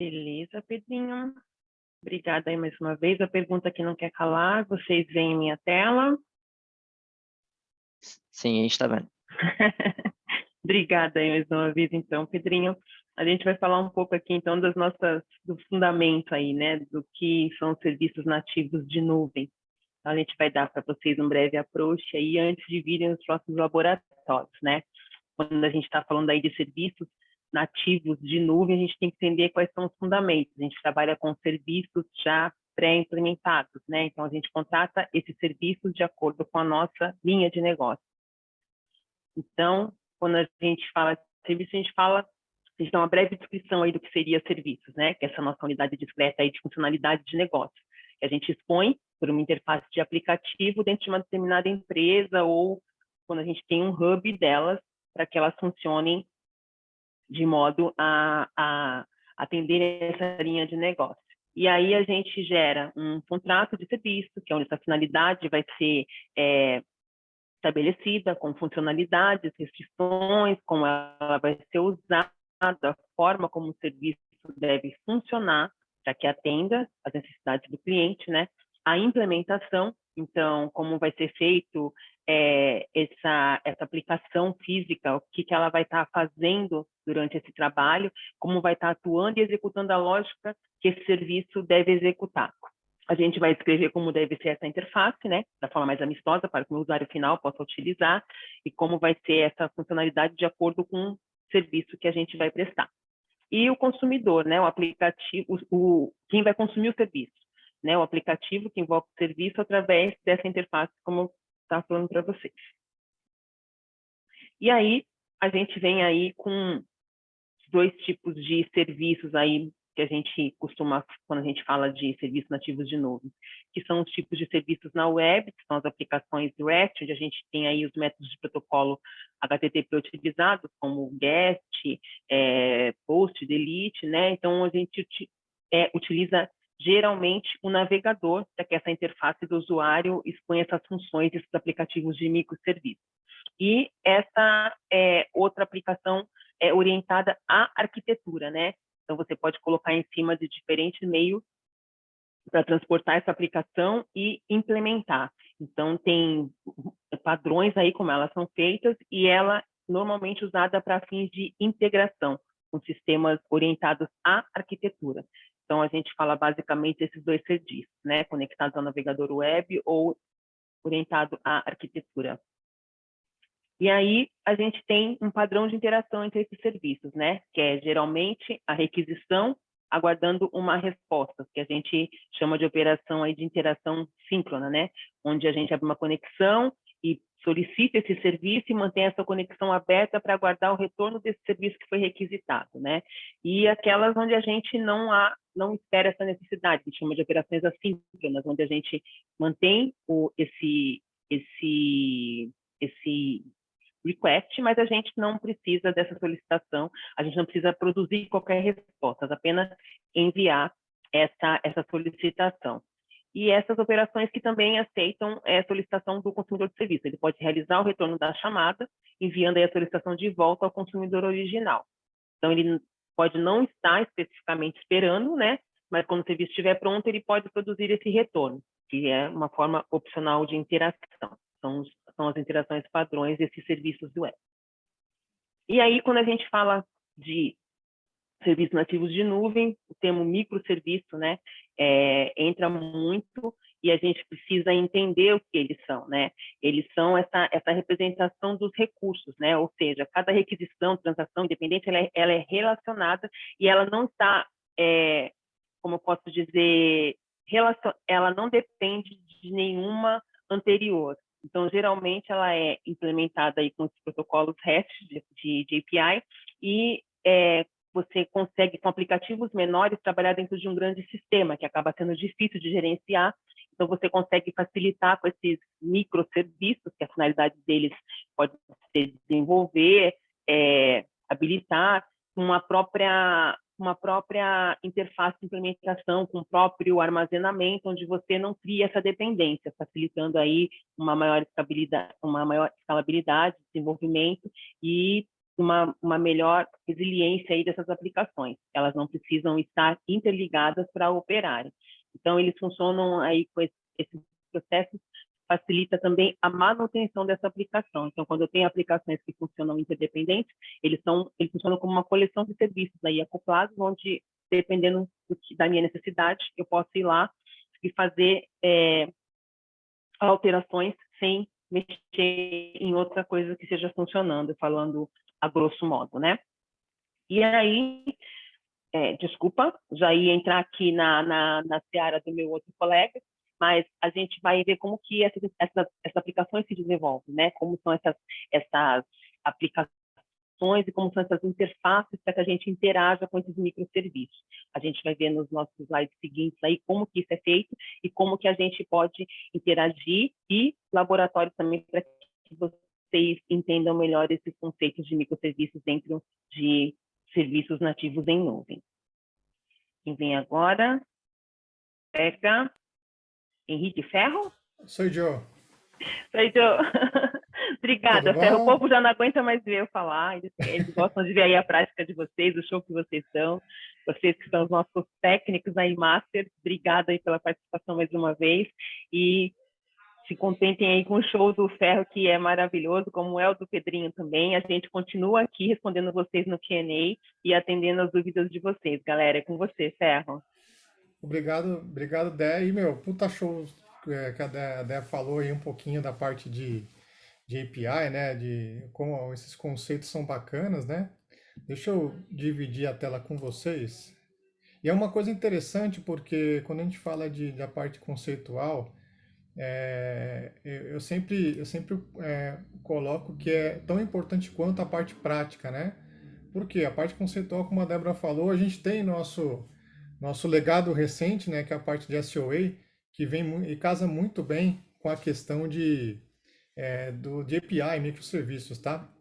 Beleza, Pedrinho. Obrigada aí mais uma vez. A pergunta que não quer calar, vocês veem minha tela? Sim, a gente está vendo. Obrigada aí mais uma vez, então, Pedrinho. A gente vai falar um pouco aqui, então, do fundamento aí, né, do que são os serviços nativos de nuvem. Então, a gente vai dar para vocês um breve approach aí antes de virem os próximos laboratórios, né? Quando a gente está falando aí de serviços nativos de nuvem, a gente tem que entender quais são os fundamentos. A gente trabalha com serviços já pré-implementados, né? Então, a gente contrata esses serviços de acordo com a nossa linha de negócio. Então, quando a gente fala de serviço, a gente dá uma breve descrição aí do que seria serviços, né? Que é essa nossa unidade discreta aí de funcionalidade de negócio, que a gente expõe por uma interface de aplicativo dentro de uma determinada empresa ou quando a gente tem um hub delas para que elas funcionem de modo a atender essa linha de negócio. E aí a gente gera um contrato de serviço, que é onde essa finalidade vai ser estabelecida, com funcionalidades, restrições, como ela vai ser usada, a forma como o serviço deve funcionar, para que atenda às necessidades do cliente, né? A implementação, então, como vai ser feito essa aplicação física, o que ela vai estar fazendo durante esse trabalho, como vai estar atuando e executando a lógica que esse serviço deve executar. A gente vai escrever como deve ser essa interface, né, da forma mais amistosa, para que o usuário final possa utilizar, e como vai ser essa funcionalidade de acordo com o serviço que a gente vai prestar. E o consumidor, né, o aplicativo, quem vai consumir o serviço, né, o aplicativo que invoca o serviço através dessa interface, como eu estava falando para vocês. E aí, a gente vem aí com dois tipos de serviços aí que a gente costuma, quando a gente fala de serviços nativos de nuvem, que são os tipos de serviços na web, que são as aplicações REST, onde a gente tem aí os métodos de protocolo HTTP utilizados, como GET, POST, DELETE, né? Então, a gente utiliza geralmente o navegador para que essa interface do usuário exponha essas funções desses aplicativos de microserviços. E essa outra aplicação é orientada à arquitetura, né? Então, você pode colocar em cima de diferentes meios para transportar essa aplicação e implementar. Então, tem padrões aí como elas são feitas e ela normalmente usada para fins de integração com sistemas orientados à arquitetura. Então, a gente fala basicamente esses dois serviços, né? Conectados ao navegador web ou orientado à arquitetura. E aí, a gente tem um padrão de interação entre esses serviços, né? Que é, geralmente, a requisição aguardando uma resposta, que a gente chama de operação aí de interação síncrona, né? Onde a gente abre uma conexão e solicita esse serviço e mantém essa conexão aberta para aguardar o retorno desse serviço que foi requisitado, né? E aquelas onde a gente não espera essa necessidade, que chama de operações assíncronas, onde a gente mantém esse request, mas a gente não precisa dessa solicitação, a gente não precisa produzir qualquer resposta, apenas enviar essa solicitação. E essas operações que também aceitam a solicitação do consumidor de serviço. Ele pode realizar o retorno da chamada, enviando aí a solicitação de volta ao consumidor original. Então, ele pode não estar especificamente esperando, né? Mas quando o serviço estiver pronto, ele pode produzir esse retorno, que é uma forma opcional de interação. São as interações padrões desses serviços do web. E aí, quando a gente fala de serviços nativos de nuvem, o termo microserviço, né, entra muito e a gente precisa entender o que eles são, né? Eles são essa representação dos recursos, né? Ou seja, cada requisição, transação independente, ela é relacionada e ela não está, como eu posso dizer, ela não depende de nenhuma anterior. Então, geralmente, ela é implementada aí com os protocolos REST de API e você consegue, com aplicativos menores, trabalhar dentro de um grande sistema, que acaba sendo difícil de gerenciar. Então, você consegue facilitar com esses microserviços, que a finalidade deles pode ser desenvolver, habilitar uma própria interface de implementação, com o próprio armazenamento, onde você não cria essa dependência, facilitando aí uma maior escalabilidade, desenvolvimento e uma melhor resiliência aí dessas aplicações. Elas não precisam estar interligadas para operarem. Então, eles funcionam aí com esses processos, facilita também a manutenção dessa aplicação. Então, quando eu tenho aplicações que funcionam interdependentes, eles funcionam como uma coleção de serviços aí acoplados, onde, dependendo da minha necessidade, eu posso ir lá e fazer alterações sem mexer em outra coisa que esteja funcionando, falando a grosso modo, né? E aí, desculpa, já ia entrar aqui na seara do meu outro colega, mas a gente vai ver como que essas aplicações se desenvolvem, né? Como são essas aplicações e como são essas interfaces para que a gente interaja com esses microserviços. A gente vai ver nos nossos slides seguintes aí como que isso é feito e como que a gente pode interagir, e laboratórios também para que vocês entendam melhor esses conceitos de microserviços dentro de serviços nativos em nuvem. Quem vem agora? Pega. Henrique Ferro? Sou eu. Sou eu. Obrigada, Ferro. O povo já não aguenta mais ver eu falar. Eles gostam de ver aí a prática de vocês, o show que vocês dão. Vocês que são os nossos técnicos aí, Masters. Obrigada aí pela participação mais uma vez. E se contentem aí com o show do Ferro, que é maravilhoso, como é o do Pedrinho também. A gente continua aqui respondendo vocês no Q&A e atendendo as dúvidas de vocês. Galera, é com você, Ferro. Obrigado, Dé. E, puta show que a Dé falou aí um pouquinho da parte de API, né? De como esses conceitos são bacanas, né? Deixa eu dividir a tela com vocês. E é uma coisa interessante porque quando a gente fala da parte conceitual, eu sempre coloco que é tão importante quanto a parte prática, né? Porque a parte conceitual, como a Débora falou, a gente tem nosso legado recente, né, que é a parte de SOA, que vem e casa muito bem com a questão de API, microserviços, tá?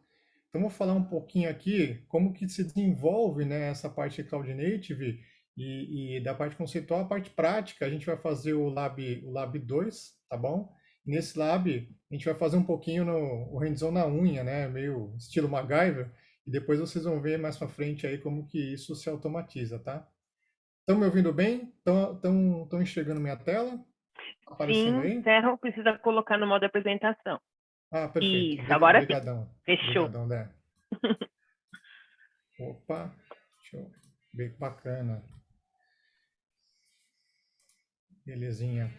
Então, vou falar um pouquinho aqui como que se desenvolve, né, essa parte de Cloud Native e da parte conceitual, a parte prática. A gente vai fazer o Lab 2, tá bom? E nesse Lab, a gente vai fazer um pouquinho o hands-on na unha, né, meio estilo MacGyver, e depois vocês vão ver mais para frente aí como que isso se automatiza, tá? Estão me ouvindo bem? Estão enxergando minha tela? Aparecendo Sim, aí? Ferro precisa colocar no modo apresentação. Ah, perfeito. Isso, agora sim. Obrigadão. Fechou. Obrigadão, Dé. Opa, deixa eu ver, bacana. Belezinha.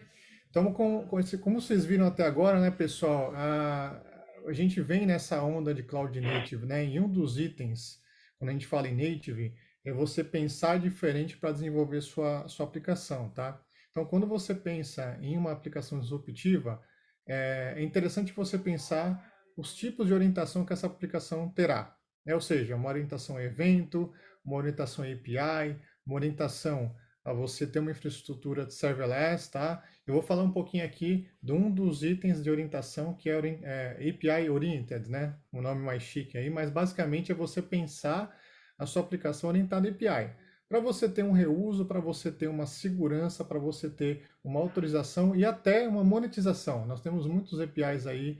Então, como vocês viram até agora, né, pessoal, a gente vem nessa onda de Cloud Native, né? E um dos itens, quando a gente fala em Native, é você pensar diferente para desenvolver sua aplicação, tá? Então, quando você pensa em uma aplicação disruptiva, é interessante você pensar os tipos de orientação que essa aplicação terá, né? Ou seja, uma orientação a evento, uma orientação a API, uma orientação a você ter uma infraestrutura de serverless, tá? Eu vou falar um pouquinho aqui de um dos itens de orientação que é API Oriented, né? O nome mais chique aí, mas basicamente é você pensar a sua aplicação orientada a API. Para você ter um reuso, para você ter uma segurança, para você ter uma autorização e até uma monetização. Nós temos muitos APIs aí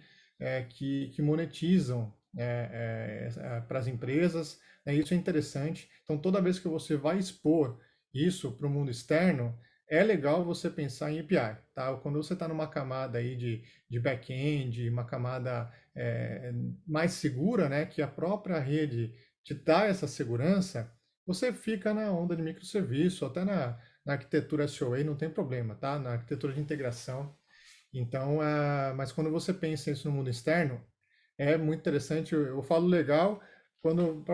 que monetizam para as empresas, né? Isso é interessante. Então, toda vez que você vai expor isso para o mundo externo, é legal você pensar em API, tá? Quando você está numa camada aí de back-end, uma camada mais segura, né, que a própria rede te dá essa segurança, você fica na onda de microserviço, até na arquitetura SOA não tem problema, tá? Na arquitetura de integração. Então, mas quando você pensa isso no mundo externo, é muito interessante. Eu falo legal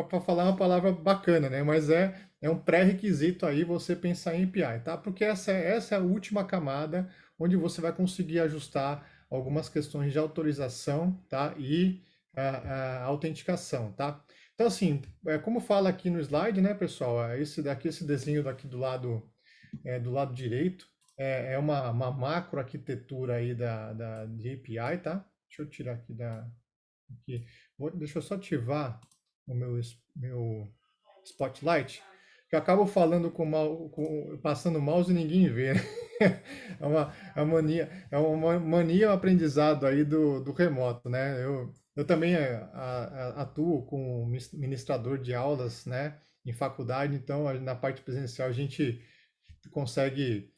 para falar uma palavra bacana, né? Mas é um pré-requisito aí você pensar em API, tá? Porque essa é a última camada onde você vai conseguir ajustar algumas questões de autorização, tá? E a autenticação, tá? Então, assim, como fala aqui no slide, né, pessoal? Esse desenho daqui do lado direito, é uma macro arquitetura aí de API, tá? Deixa eu tirar aqui. Deixa eu só ativar o meu Spotlight, que eu acabo falando passando o mouse e ninguém vê, né? É uma mania, um aprendizado aí do remoto, né? Eu também atuo como ministrador de aulas, né, em faculdade, então na parte presencial a gente consegue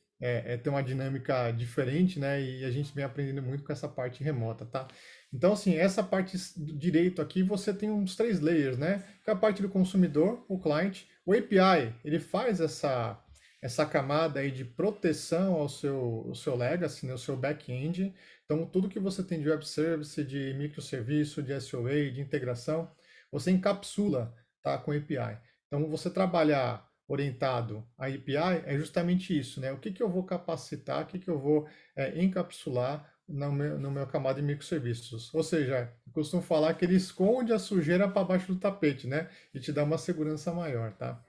ter uma dinâmica diferente, né? E a gente vem aprendendo muito com essa parte remota, tá? Então, assim, essa parte do direito aqui, você tem uns três layers, né? Que é a parte do consumidor, o client, o API, ele faz essa camada aí de proteção ao seu legacy, né? O seu back-end. Então, tudo que você tem de web service, de microserviço, de SOA, de integração, você encapsula, tá? Com API. Então, você trabalhar orientado à API é justamente isso, né? O que que eu vou capacitar, o que que eu vou encapsular no meu camada de microserviços. Ou seja, eu costumo falar que ele esconde a sujeira para baixo do tapete, né? E te dá uma segurança maior, tá?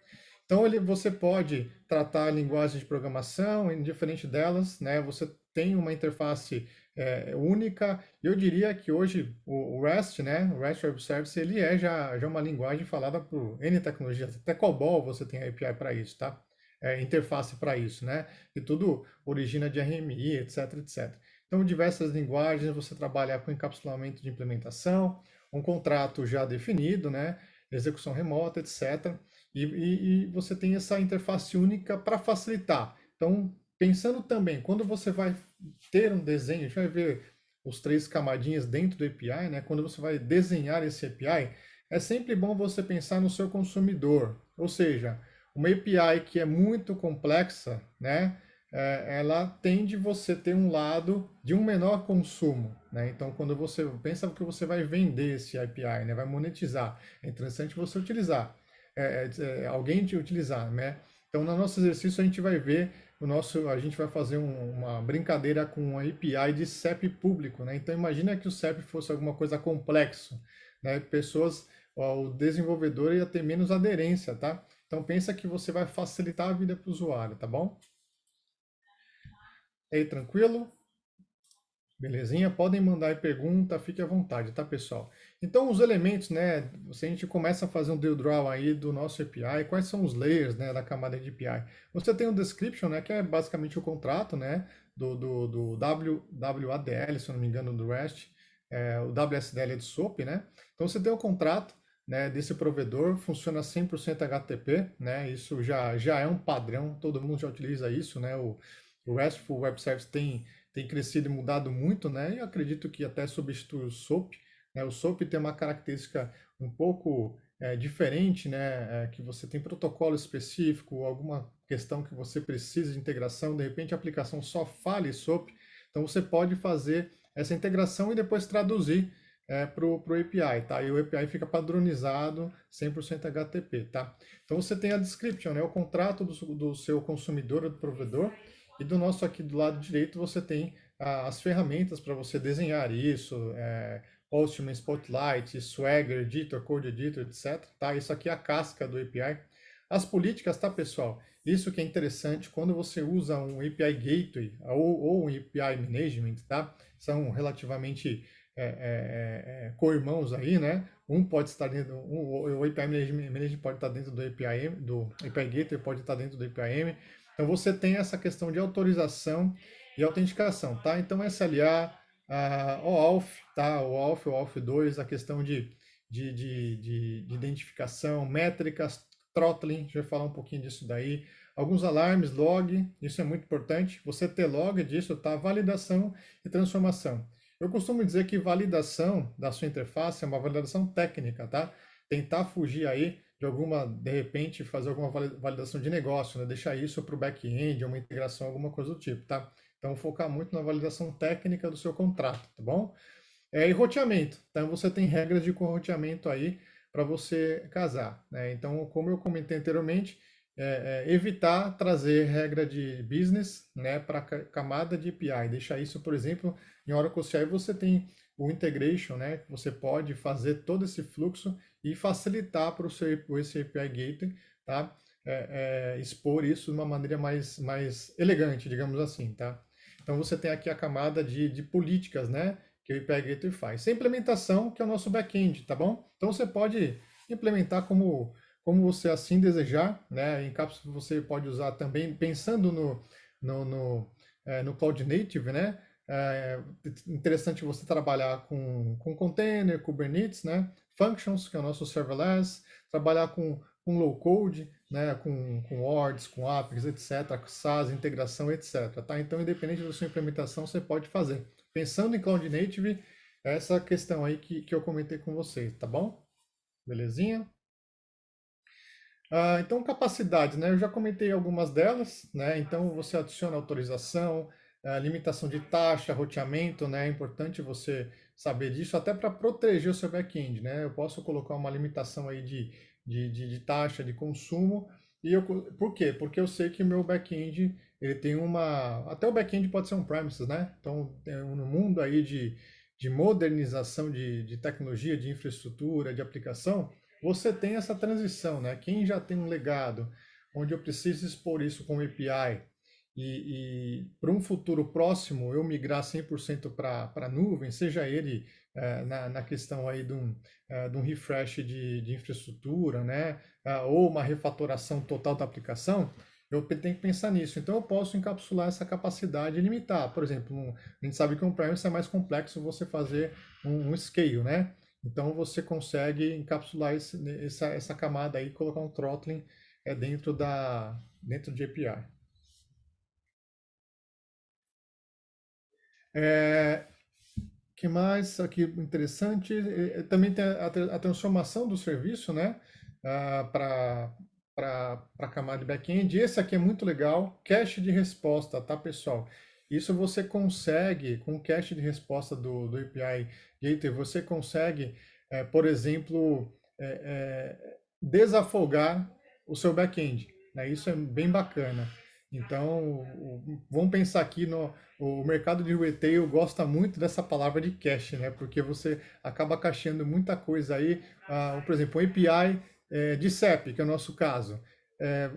Então você pode tratar a linguagem de programação, indiferente delas, né? Você tem uma interface única. Eu diria que hoje o REST, né? O REST Web Service, ele é já uma linguagem falada por N tecnologias. Até COBOL você tem API para isso, tá? Interface para isso, né? E tudo origina de RMI, etc, etc. Então, diversas linguagens, você trabalha com encapsulamento de implementação, um contrato já definido, né? Execução remota, etc. E você tem essa interface única para facilitar. Então, pensando também, quando você vai ter um desenho, a gente vai ver os três camadinhas dentro do API, né? Quando você vai desenhar esse API, é sempre bom você pensar no seu consumidor. Ou seja, uma API que é muito complexa, né? Ela tende você ter um lado de um menor consumo, né? Então, quando você pensa que você vai vender esse API, né? Vai monetizar, é interessante você utilizar alguém te utilizar, né? Então, no nosso exercício a gente vai ver a gente vai fazer uma brincadeira com a API de CEP público, né? Então, imagina que o CEP fosse alguma coisa complexo, né? O desenvolvedor ia ter menos aderência, tá? Então, pensa que você vai facilitar a vida para o usuário, tá bom? E aí, tranquilo? Belezinha? Podem mandar aí pergunta, fique à vontade, tá, pessoal? Então, os elementos, né? Se a gente começa a fazer um drill draw aí do nosso API, quais são os layers, né, da camada de API? Você tem o description, né, que é basicamente o contrato, né, do WADL, se eu não me engano, do REST, o WSDL é do SOAP, né? Então, você tem o contrato, né, desse provedor, funciona 100% HTTP, né? Isso já é um padrão, todo mundo já utiliza isso, né? O RESTful Web Service tem crescido e mudado muito, né? E eu acredito que até substitui o SOAP, né? O SOAP tem uma característica um pouco diferente, né? Que você tem protocolo específico, alguma questão que você precisa de integração, de repente a aplicação só fale SOAP, então você pode fazer essa integração e depois traduzir para o API, tá? E o API fica padronizado 100% HTTP, tá? Então você tem a description, né? O contrato do seu consumidor, do provedor, e do nosso aqui do lado direito você tem as ferramentas para você desenhar isso, Postman, Spotlight, Swagger, Editor, Code Editor, etc. Tá? Isso aqui é a casca do API. As políticas, tá, pessoal? Isso que é interessante quando você usa um API Gateway ou um API Management, tá? São relativamente co-irmãos aí, né? Um pode estar dentro, o API Management pode estar dentro do API Gateway, pode estar dentro do API. Então você tem essa questão de autorização e autenticação, tá? Então SLA, OAuth, tá? O OAuth 2, a questão de identificação, métricas, throttling, a gente vai falar um pouquinho disso daí. Alguns alarmes, log, isso é muito importante. Você ter log disso, tá? Validação e transformação. Eu costumo dizer que validação da sua interface é uma validação técnica, tá? Tentar fugir aí de repente, fazer alguma validação de negócio, né? Deixar isso para o back-end, uma integração, alguma coisa do tipo, tá? Então, focar muito na validação técnica do seu contrato, tá bom? E roteamento. Então, você tem regras de roteamento aí para você casar, né? Então, como eu comentei anteriormente, evitar trazer regra de business, né, para a camada de API. Deixar isso, por exemplo, em Oracle CI você tem o integration, né? Você pode fazer todo esse fluxo e facilitar para esse API Gateway, tá? Expor isso de uma maneira mais elegante, digamos assim, tá? Então você tem aqui a camada de políticas, né? Que o API Gateway faz. Sem implementação, que é o nosso back-end, tá bom? Então você pode implementar como você assim desejar, né? Em cápsula você pode usar também, pensando no Cloud Native, né? É interessante você trabalhar com container, Kubernetes, né? Functions, que é o nosso serverless, trabalhar com low code, né? Com WORDs, com APIs, etc., com SaaS, integração, etc. Tá? Então, independente da sua implementação, você pode fazer. Pensando em Cloud Native, essa questão aí que eu comentei com vocês, tá bom? Belezinha? Então, capacidades, né? Eu já comentei algumas delas, né? Então, você adiciona autorização, limitação de taxa, roteamento, né? É importante você saber disso, até para proteger o seu back-end, né? Eu posso colocar uma limitação aí de taxa de consumo, por quê? Porque eu sei que o meu back-end, ele tem até o back-end pode ser um premises, né? Então, no mundo aí de modernização de tecnologia, de infraestrutura, de aplicação, você tem essa transição, né? Quem já tem um legado onde eu preciso expor isso com API e para um futuro próximo eu migrar 100% para a nuvem, seja ele na questão aí de um refresh de infraestrutura, né? Ou uma refatoração total da aplicação, eu tenho que pensar nisso. Então eu posso encapsular essa capacidade e limitar. Por exemplo, a gente sabe que on-premise é mais complexo você fazer um scale, né? Então você consegue encapsular essa camada aí e colocar um throttling dentro de API. Que mais aqui interessante? Também tem a transformação do serviço, né? Para a camada de back-end. Esse aqui é muito legal, cache de resposta, tá, pessoal? Isso você consegue, com o cache de resposta do API Gateway, você consegue, por exemplo, desafogar o seu back-end, né? Isso é bem bacana. Então, vamos pensar aqui o mercado de retail gosta muito dessa palavra de cache, né? Porque você acaba cacheando muita coisa aí. Por exemplo, o API de CEP, que é o nosso caso,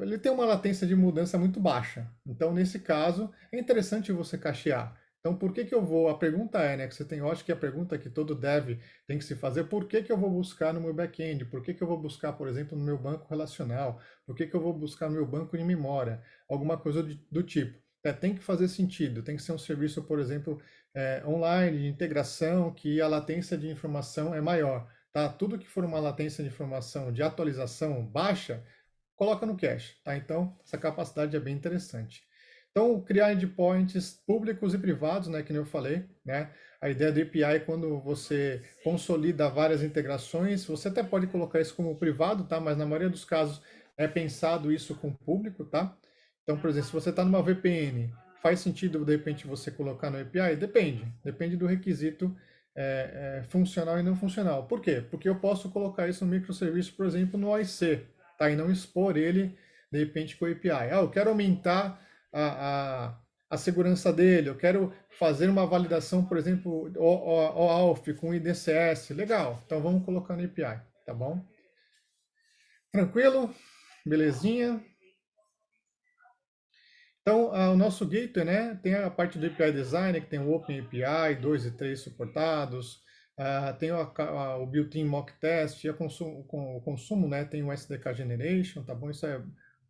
ele tem uma latência de mudança muito baixa. Então, nesse caso, é interessante você cachear. Então, por que que eu vou? A pergunta é, né? Que você tem, eu acho que a pergunta que todo dev tem que se fazer: por que que eu vou buscar no meu back-end? Por que que eu vou buscar, por exemplo, no meu banco relacional? Por que que eu vou buscar no meu banco de memória? Alguma coisa do tipo. Tem que fazer sentido, tem que ser um serviço, por exemplo, online, de integração, que a latência de informação é maior. Tá? Tudo que for uma latência de informação de atualização baixa, coloca no cache. Tá? Então, essa capacidade é bem interessante. Então, criar endpoints públicos e privados, né, que nem eu falei, né? A ideia do API é quando você consolida várias integrações, você até pode colocar isso como privado, tá? Mas na maioria dos casos é pensado isso com o público, tá? Então, por exemplo, se você está numa VPN, faz sentido de repente você colocar no API? Depende do requisito funcional e não funcional. Por quê? Porque eu posso colocar isso no microserviço, por exemplo, no OIC, tá? E não expor ele de repente com o API. Eu quero aumentar a segurança dele, eu quero fazer uma validação, por exemplo, OAuth com IDCS. Legal, então vamos colocar no API, tá bom? Tranquilo? Belezinha? Então, o nosso gateway, né, tem a parte do API Design, que tem o Open API, 2 e 3 suportados, tem o built-in mock test, e o consumo, né, tem o SDK Generation, tá bom? Isso é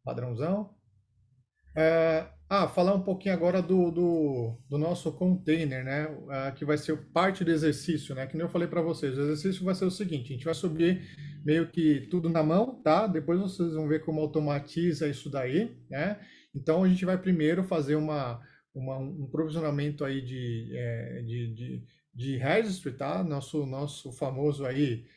padrãozão. Falar um pouquinho agora do nosso container, né, que vai ser parte do exercício, né, que nem eu falei para vocês, o exercício vai ser o seguinte: a gente vai subir meio que tudo na mão, tá? Depois vocês vão ver como automatiza isso daí, né? Então a gente vai primeiro fazer um provisionamento aí de registry, tá? Nosso famoso aí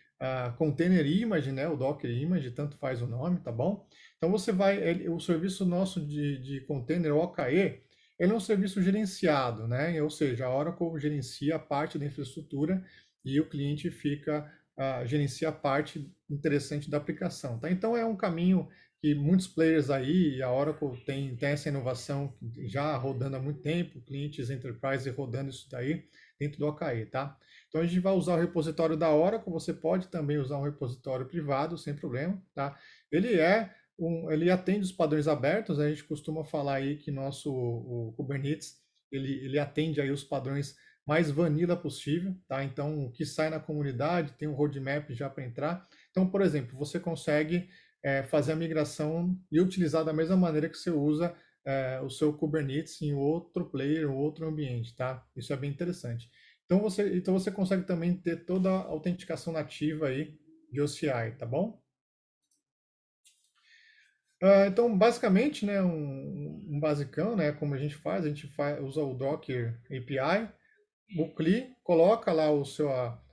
container image, né? O Docker image, tanto faz o nome, tá bom? Então você vai, o serviço nosso de container, o OKE, ele é um serviço gerenciado, né? Ou seja, a Oracle gerencia a parte da infraestrutura e o cliente gerencia a parte interessante da aplicação, tá? Então é um caminho que muitos players aí, a Oracle tem essa inovação já rodando há muito tempo, clientes enterprise rodando isso daí dentro do OKE, tá? Então a gente vai usar o repositório da Oracle, você pode também usar um repositório privado, sem problema, tá? Ele atende os padrões abertos, a gente costuma falar aí que o Kubernetes, ele atende aí os padrões mais vanilla possível, tá? Então, o que sai na comunidade tem um roadmap já para entrar. Então, por exemplo, você consegue fazer a migração e utilizar da mesma maneira que você usa o seu Kubernetes em outro player, outro ambiente, tá? Isso é bem interessante. Então você consegue também ter toda a autenticação nativa aí de OCI, tá bom? Então, basicamente, né, um basicão, né, como a gente faz, usa o Docker API, o CLI, coloca lá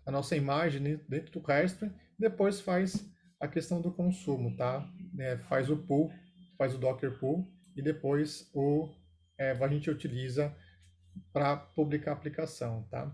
a nossa imagem dentro do Restring, depois faz a questão do consumo, tá? Faz o pull, faz o Docker pull e depois a gente utiliza para publicar a aplicação, tá?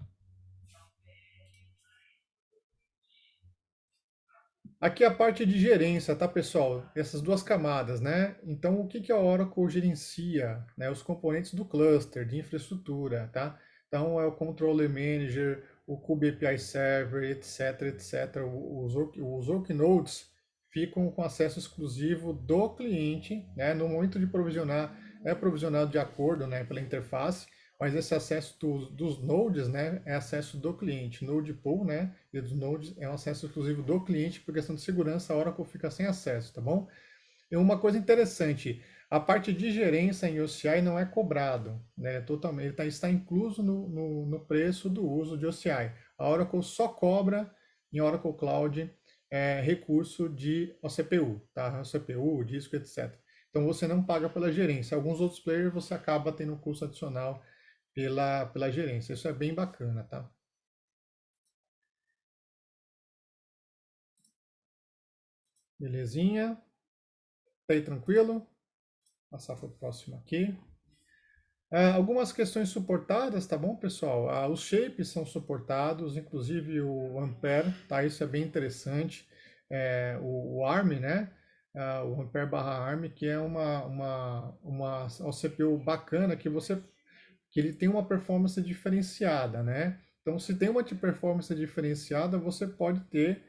Aqui é a parte de gerência, tá, pessoal? Essas duas camadas, né? Então, o que que a Oracle gerencia, né? Os componentes do cluster, de infraestrutura, tá? Então, é o Controller Manager, o Kube API Server, etc, etc. Os workloads ficam com acesso exclusivo do cliente, né? No momento de provisionar, é provisionado de acordo, né, pela interface, mas esse acesso dos nodes, né, é acesso do cliente. Node pool, né, e dos nodes é um acesso exclusivo do cliente, por questão de segurança, a Oracle fica sem acesso, tá bom? E uma coisa interessante, a parte de gerência em OCI não é cobrado, né, totalmente, está incluso no preço do uso de OCI. A Oracle só cobra em Oracle Cloud recurso de OCPU, tá? OCPU, disco, etc. Então você não paga pela gerência. Alguns outros players você acaba tendo um custo adicional pela gerência. Isso é bem bacana, tá? Belezinha? Tá aí tranquilo? Passar para o próximo aqui. Algumas questões suportadas, tá bom, pessoal? Os shapes são suportados, inclusive o Ampere, tá? Isso é bem interessante. O ARM, né? O Ampere barra ARM, que é uma CPU bacana que ele tem uma performance diferenciada, né? Então, se tem uma performance diferenciada, você pode ter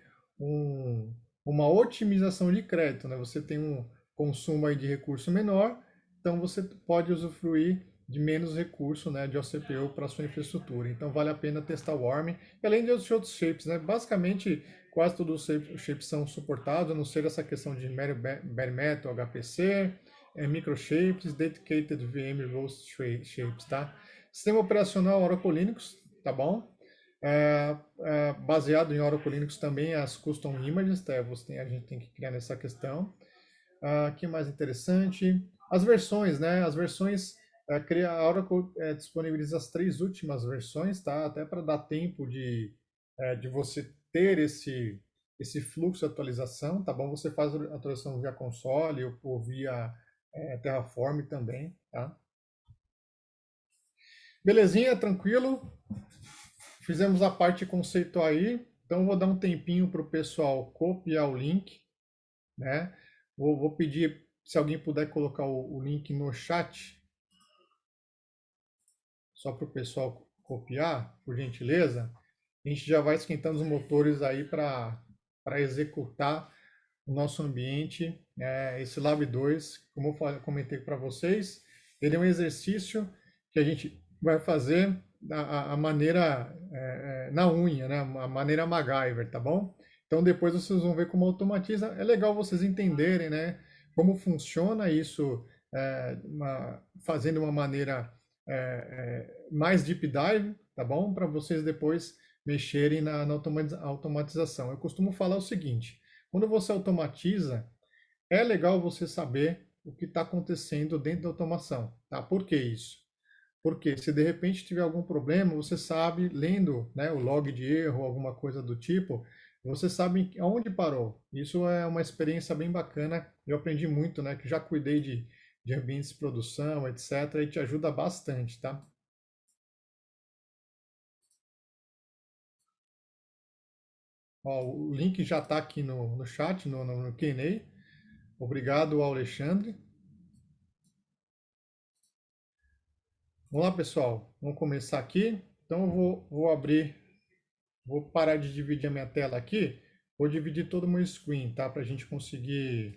uma otimização de crédito, né? Você tem um consumo aí de recurso menor, então você pode usufruir de menos recurso, né, de OCPU para sua infraestrutura. Então, vale a pena testar o ARM, e além de outros shapes, né? Basicamente, quase todos os shapes são suportados, a não ser essa questão de bare metal, HPC, microshapes, dedicated VM roast shapes, tá? Sistema operacional Oracle Linux, tá bom? Baseado em Oracle Linux também as custom images, tá? A gente tem que criar nessa questão. Que mais interessante? As versões, né? As versões, a Oracle disponibiliza as 3 últimas versões, tá? Até para dar tempo de você ter esse fluxo de atualização, tá bom? Você faz a atualização via console ou via Terraform também, tá? Belezinha, tranquilo? Fizemos a parte conceitual aí, então vou dar um tempinho para o pessoal copiar o link, né? Vou pedir se alguém puder colocar o link no chat, só para o pessoal copiar, por gentileza. A gente já vai esquentando os motores aí para executar o nosso ambiente. Esse Lab 2, como eu comentei para vocês, ele é um exercício que a gente vai fazer a maneira na unha, né? A maneira MacGyver, tá bom? Então depois vocês vão ver como automatiza. É legal vocês entenderem, né? Como funciona isso, fazendo uma maneira mais deep dive, tá bom? Para vocês depois mexerem na automatização. Eu costumo falar o seguinte: quando você automatiza, é legal você saber o que está acontecendo dentro da automação, tá? Por que isso? Porque se de repente tiver algum problema, você sabe, lendo, né, o log de erro, alguma coisa do tipo, você sabe aonde parou. Isso é uma experiência bem bacana. Eu aprendi muito, né, que já cuidei de ambientes de produção, etc, e te ajuda bastante, tá? Ó, o link já está aqui no chat, no Q&A. Obrigado ao Alexandre. Vamos lá, pessoal. Vamos começar aqui. Então eu vou abrir, vou parar de dividir a minha tela aqui. Vou dividir todo o meu screen, tá? Para a gente conseguir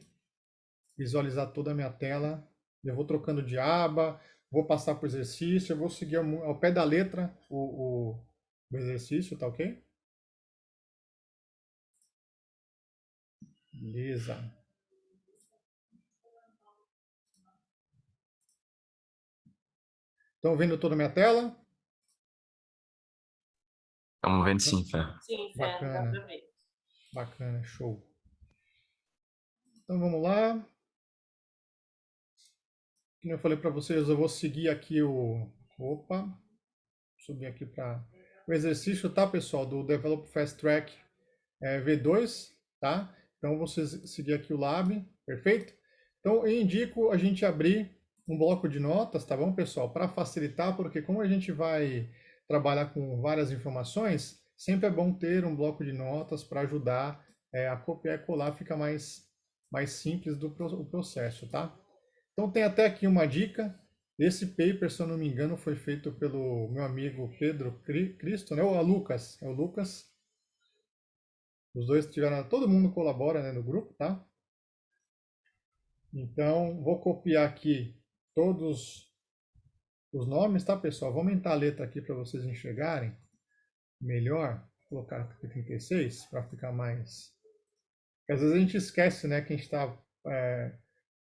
visualizar toda a minha tela. Eu vou trocando de aba, vou passar para o exercício, eu vou seguir ao pé da letra o exercício, tá ok? Beleza. Estão vendo toda a minha tela? Estamos vendo sim, Fé. Sim, Fé, dá Bacana, pra ver. bacana, show. Então vamos lá. Como eu falei para vocês, eu vou seguir aqui o. Opa, subir aqui para o exercício, tá, pessoal? Do Develop Fast Track V2, tá? Então vocês seguir aqui o Lab, perfeito? Então eu indico a gente abrir um bloco de notas, tá bom, pessoal? Para facilitar, porque como a gente vai trabalhar com várias informações, sempre é bom ter um bloco de notas para ajudar a copiar e colar, fica mais simples o processo, tá? Então tem até aqui uma dica. Esse paper, se eu não me engano, foi feito pelo meu amigo Pedro Cristo, né? Ou a Lucas, é o Lucas. Os dois tiveram, todo mundo colabora, né, no grupo, tá? Então, vou copiar aqui todos os nomes, tá, pessoal? Vou aumentar a letra aqui para vocês enxergarem melhor. Vou colocar aqui 36 para ficar mais. Porque às vezes a gente esquece, né, que a gente está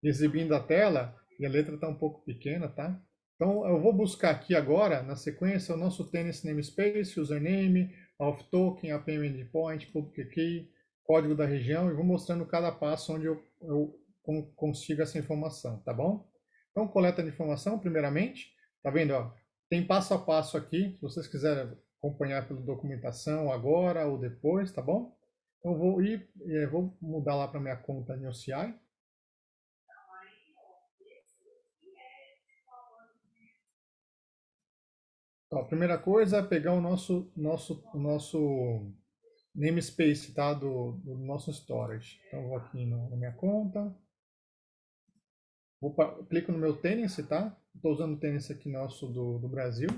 exibindo a tela e a letra está um pouco pequena, tá? Então, eu vou buscar aqui agora, na sequência, o nosso tennis namespace, username, auth token, APM endpoint, public key, código da região, e vou mostrando cada passo onde eu consigo essa informação, tá bom? Então, coleta de informação, primeiramente, tá vendo, ó? Tem passo a passo aqui, se vocês quiserem acompanhar pela documentação agora ou depois, tá bom? Então, vou mudar lá para minha conta no OCI. Então, a primeira coisa é pegar o nosso namespace, tá? Do nosso storage. Então, eu vou aqui na minha conta. Clico no meu Tennis, tá? Estou usando o Tennis aqui nosso do Brasil.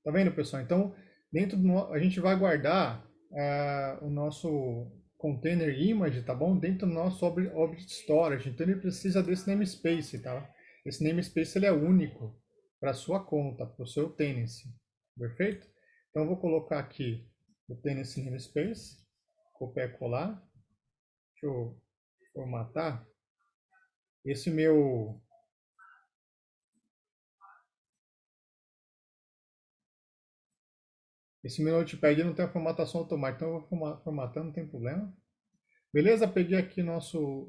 Tá vendo, pessoal? Então, a gente vai guardar o nosso container image, tá bom? Dentro do nosso object storage. Então, ele precisa desse namespace, tá? Esse namespace ele é único para sua conta, para o seu tennis. Perfeito? Então, eu vou colocar aqui o tennis namespace, copiar e colar. Deixa eu formatar. Esse meu Notepad não tem a formatação automática, então eu vou formatando, não tem problema. Beleza? Peguei aqui nosso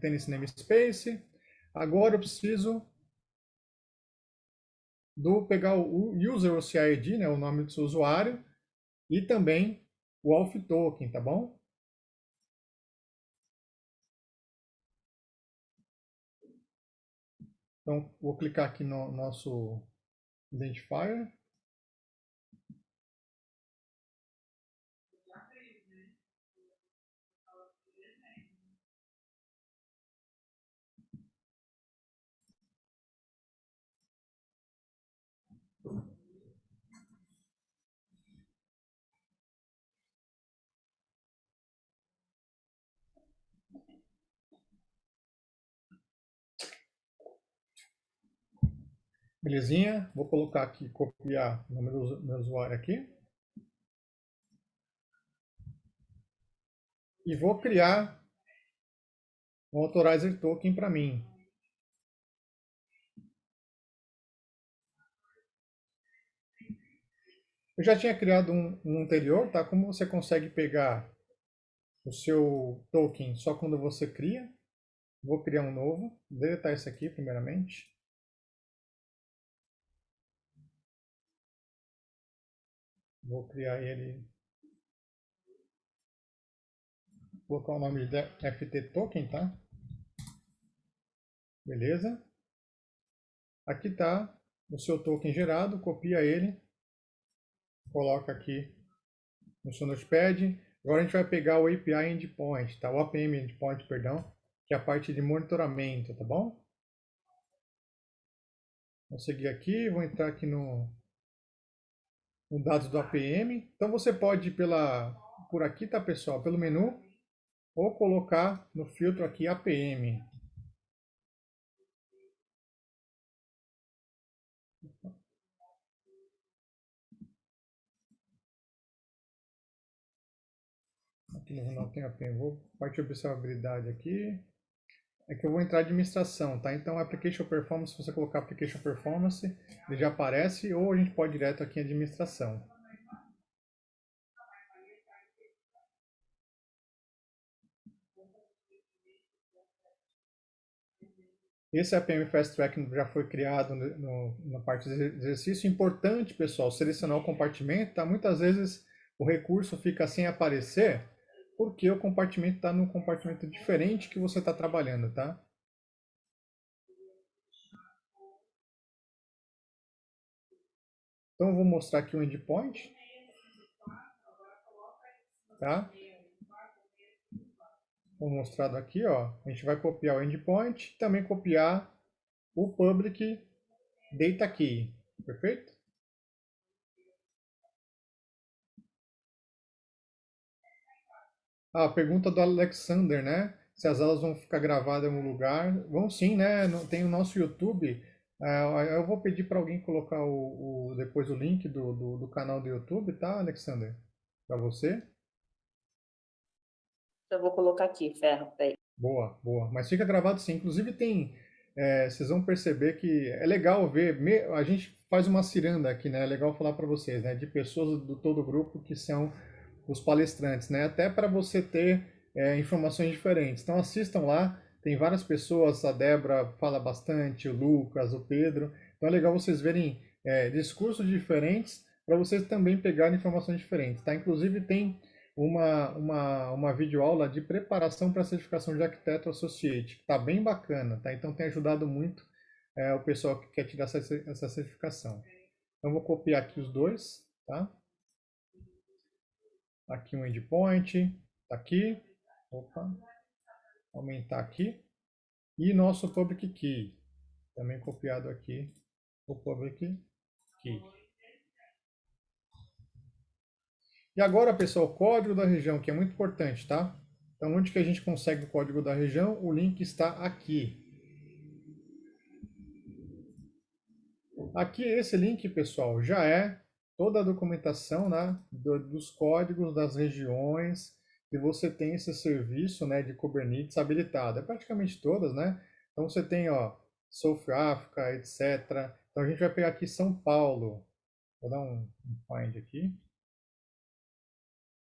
tennis namespace. Agora eu preciso pegar o user OCID, né, o nome do seu usuário, e também o auth token, tá bom? Então, vou clicar aqui no nosso identifier. Belezinha? Vou colocar aqui, copiar o nome do meu usuário aqui. E vou criar um authorizer token para mim. Eu já tinha criado um anterior, tá? Como você consegue pegar o seu token só quando você cria? Vou criar um novo. Vou deletar esse aqui primeiramente. Vou criar ele. Vou colocar o nome de FT token, tá? Beleza. Aqui está o seu token gerado. Copia ele. Coloca aqui no seu Notepad. Agora a gente vai pegar o API Endpoint, tá? O APM Endpoint, perdão, que é a parte de monitoramento, tá bom? Vou seguir aqui, vou entrar aqui no dados do APM. Então você pode ir por aqui, tá, pessoal? Pelo menu, ou colocar no filtro aqui APM. aqui não tem a PEN. Vou parte de observabilidade aqui. É que eu vou entrar em administração, tá? Então, Application Performance, se você colocar Application Performance, ele já aparece, ou a gente pode ir direto aqui em administração. Esse APM Fast Track já foi criado na parte de exercício. Importante, pessoal, selecionar o compartimento, tá? Muitas vezes o recurso fica sem aparecer, porque o compartimento está num compartimento diferente que você está trabalhando, tá? Então, eu vou mostrar aqui o endpoint, tá? Vou mostrado aqui, ó. A gente vai copiar o endpoint, também copiar o public data key, perfeito? Ah, a pergunta do Alexander, né? Se as aulas vão ficar gravadas em algum lugar. Vão sim, né? Tem o nosso YouTube. Eu vou pedir para alguém colocar depois o link do canal do YouTube, tá, Alexander? Para você. Eu vou colocar aqui, Ferro. Peraí. Boa, boa. Mas fica gravado sim. Inclusive vocês vão perceber que é legal ver. A gente faz uma ciranda aqui, né? É legal falar para vocês, né? De pessoas do todo o grupo que são os palestrantes, né? Até para você ter informações diferentes. Então assistam lá. Tem várias pessoas. A Débora fala bastante, o Lucas, o Pedro. Então é legal vocês verem discursos diferentes para vocês também pegarem informações diferentes, tá? Inclusive tem uma videoaula de preparação para a certificação de Arquiteto Associate. Tá bem bacana, tá? Então tem ajudado muito o pessoal que quer tirar essa certificação. Então vou copiar aqui os dois, tá? Aqui um endpoint, tá aqui. Opa, aumentar aqui. E nosso public key, também copiado aqui, o public key. E agora, pessoal, o código da região, que é muito importante, tá? Então, onde que a gente consegue o código da região? O link está aqui. Aqui, esse link, pessoal, já é toda a documentação, né, dos códigos das regiões que você tem esse serviço, né, de Kubernetes habilitado. É praticamente todas, né? Então, você tem, ó, South Africa, etc. Então, a gente vai pegar aqui São Paulo. Vou dar um find aqui.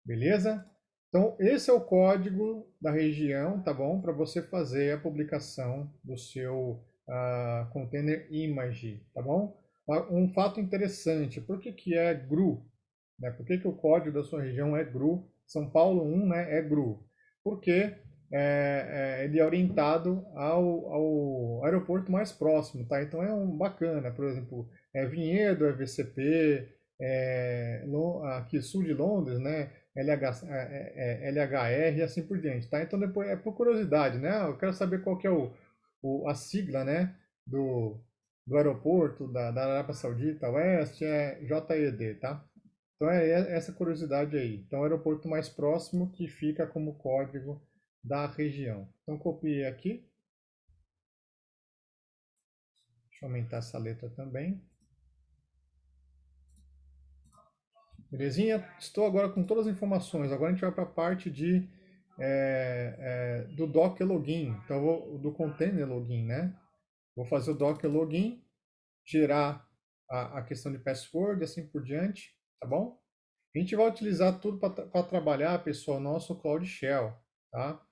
Beleza? Então, esse é o código da região, tá bom? Para você fazer a publicação do seu container image, tá bom? Um fato interessante, por que é GRU? Né? Por que o código da sua região é GRU? São Paulo 1, né, é GRU. Porque ele é orientado ao aeroporto mais próximo, tá? Então é bacana, por exemplo, Vinhedo é VCP, aqui sul de Londres, né? LHR e assim por diante, tá? Então depois é por curiosidade, né? Eu quero saber qual que é a sigla, né? Do aeroporto da Arábia Saudita Oeste é JED, tá? Então é essa curiosidade aí. Então, o aeroporto mais próximo que fica como código da região. Então, copiei aqui. Deixa eu aumentar essa letra também. Belezinha? Estou agora com todas as informações. Agora a gente vai para a parte do Docker Login. Então, do Container Login, né? Vou fazer o Docker Login, gerar a questão de password e assim por diante, tá bom? A gente vai utilizar tudo para trabalhar, pessoal, nosso Cloud Shell, tá?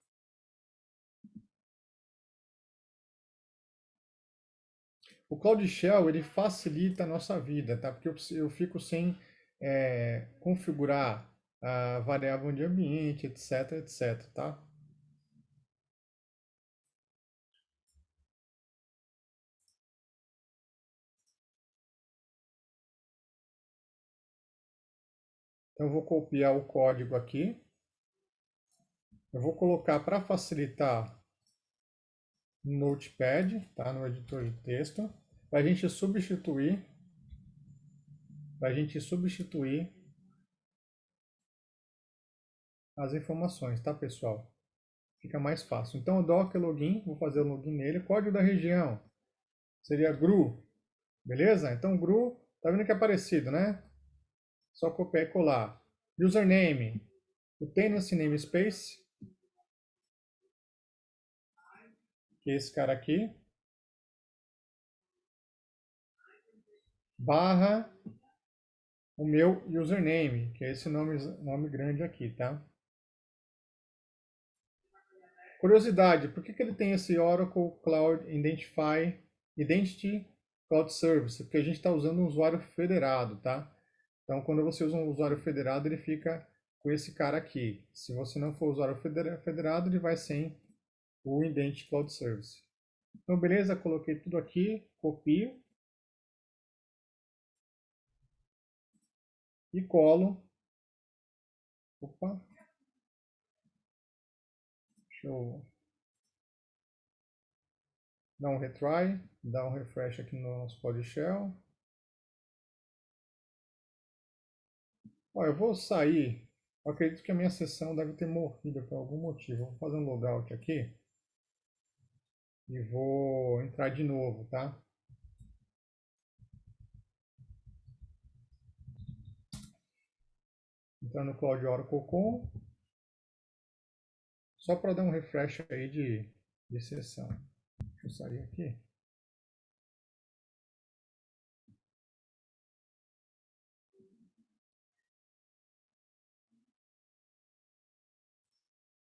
O Cloud Shell, ele facilita a nossa vida, tá? Porque eu fico sem configurar a variável de ambiente, etc, etc, tá? Então, eu vou copiar o código aqui. Eu vou colocar para facilitar no Notepad, tá? No editor de texto, para a gente substituir as informações, tá, pessoal? Fica mais fácil. Então, o Docker Login, vou fazer o login nele. Código da região seria GRU, beleza? Então, GRU, tá vendo que é parecido, né? Só copiar e colar. Username, o tenancy namespace, que é esse cara aqui, barra o meu username, que é esse nome grande aqui, tá? Curiosidade, por que ele tem esse Oracle Cloud Identity Cloud Service? Porque a gente está usando um usuário federado, tá? Então, quando você usa um usuário federado, ele fica com esse cara aqui. Se você não for usuário federado, ele vai sem o Identity Cloud Service. Então, beleza, coloquei tudo aqui, copio e colo. Opa, deixa eu dar um retry, dar um refresh aqui no nosso PowerShell. Ó, eu vou sair. Eu acredito que a minha sessão deve ter morrido por algum motivo. Vou fazer um logout aqui e vou entrar de novo, tá? Entrar no Cloud Oracle Com, só para dar um refresh aí de sessão. Deixa eu sair aqui.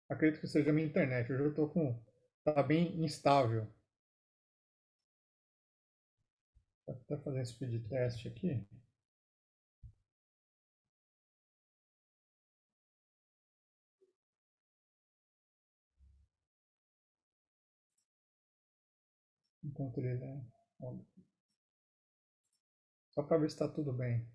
Acredito que seja a minha internet. Hoje eu estou com. Tá bem instável. Vou até fazer um speed test aqui. Enquanto ele. Só para ver se está tudo bem.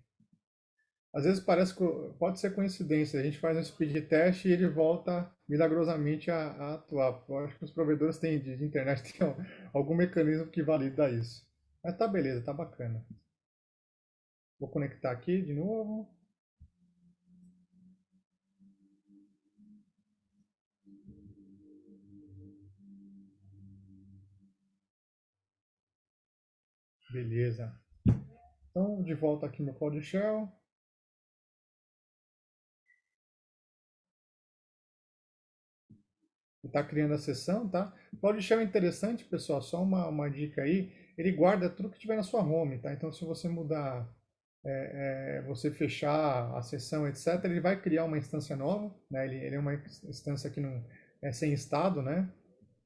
Às vezes parece que pode ser coincidência. A gente faz um speed test e ele volta milagrosamente a atuar. Eu acho que os provedores têm de internet têm algum mecanismo que valida isso. Mas tá beleza, tá bacana. Vou conectar aqui de novo. Beleza. Então, de volta aqui no PowerShell. Está criando a sessão, tá? O PowerShell é interessante, pessoal, só uma dica aí. Ele guarda tudo que tiver na sua home, tá? Então, se você mudar, você fechar a sessão, etc., ele vai criar uma instância nova, né? Ele é uma instância que não é sem estado, né?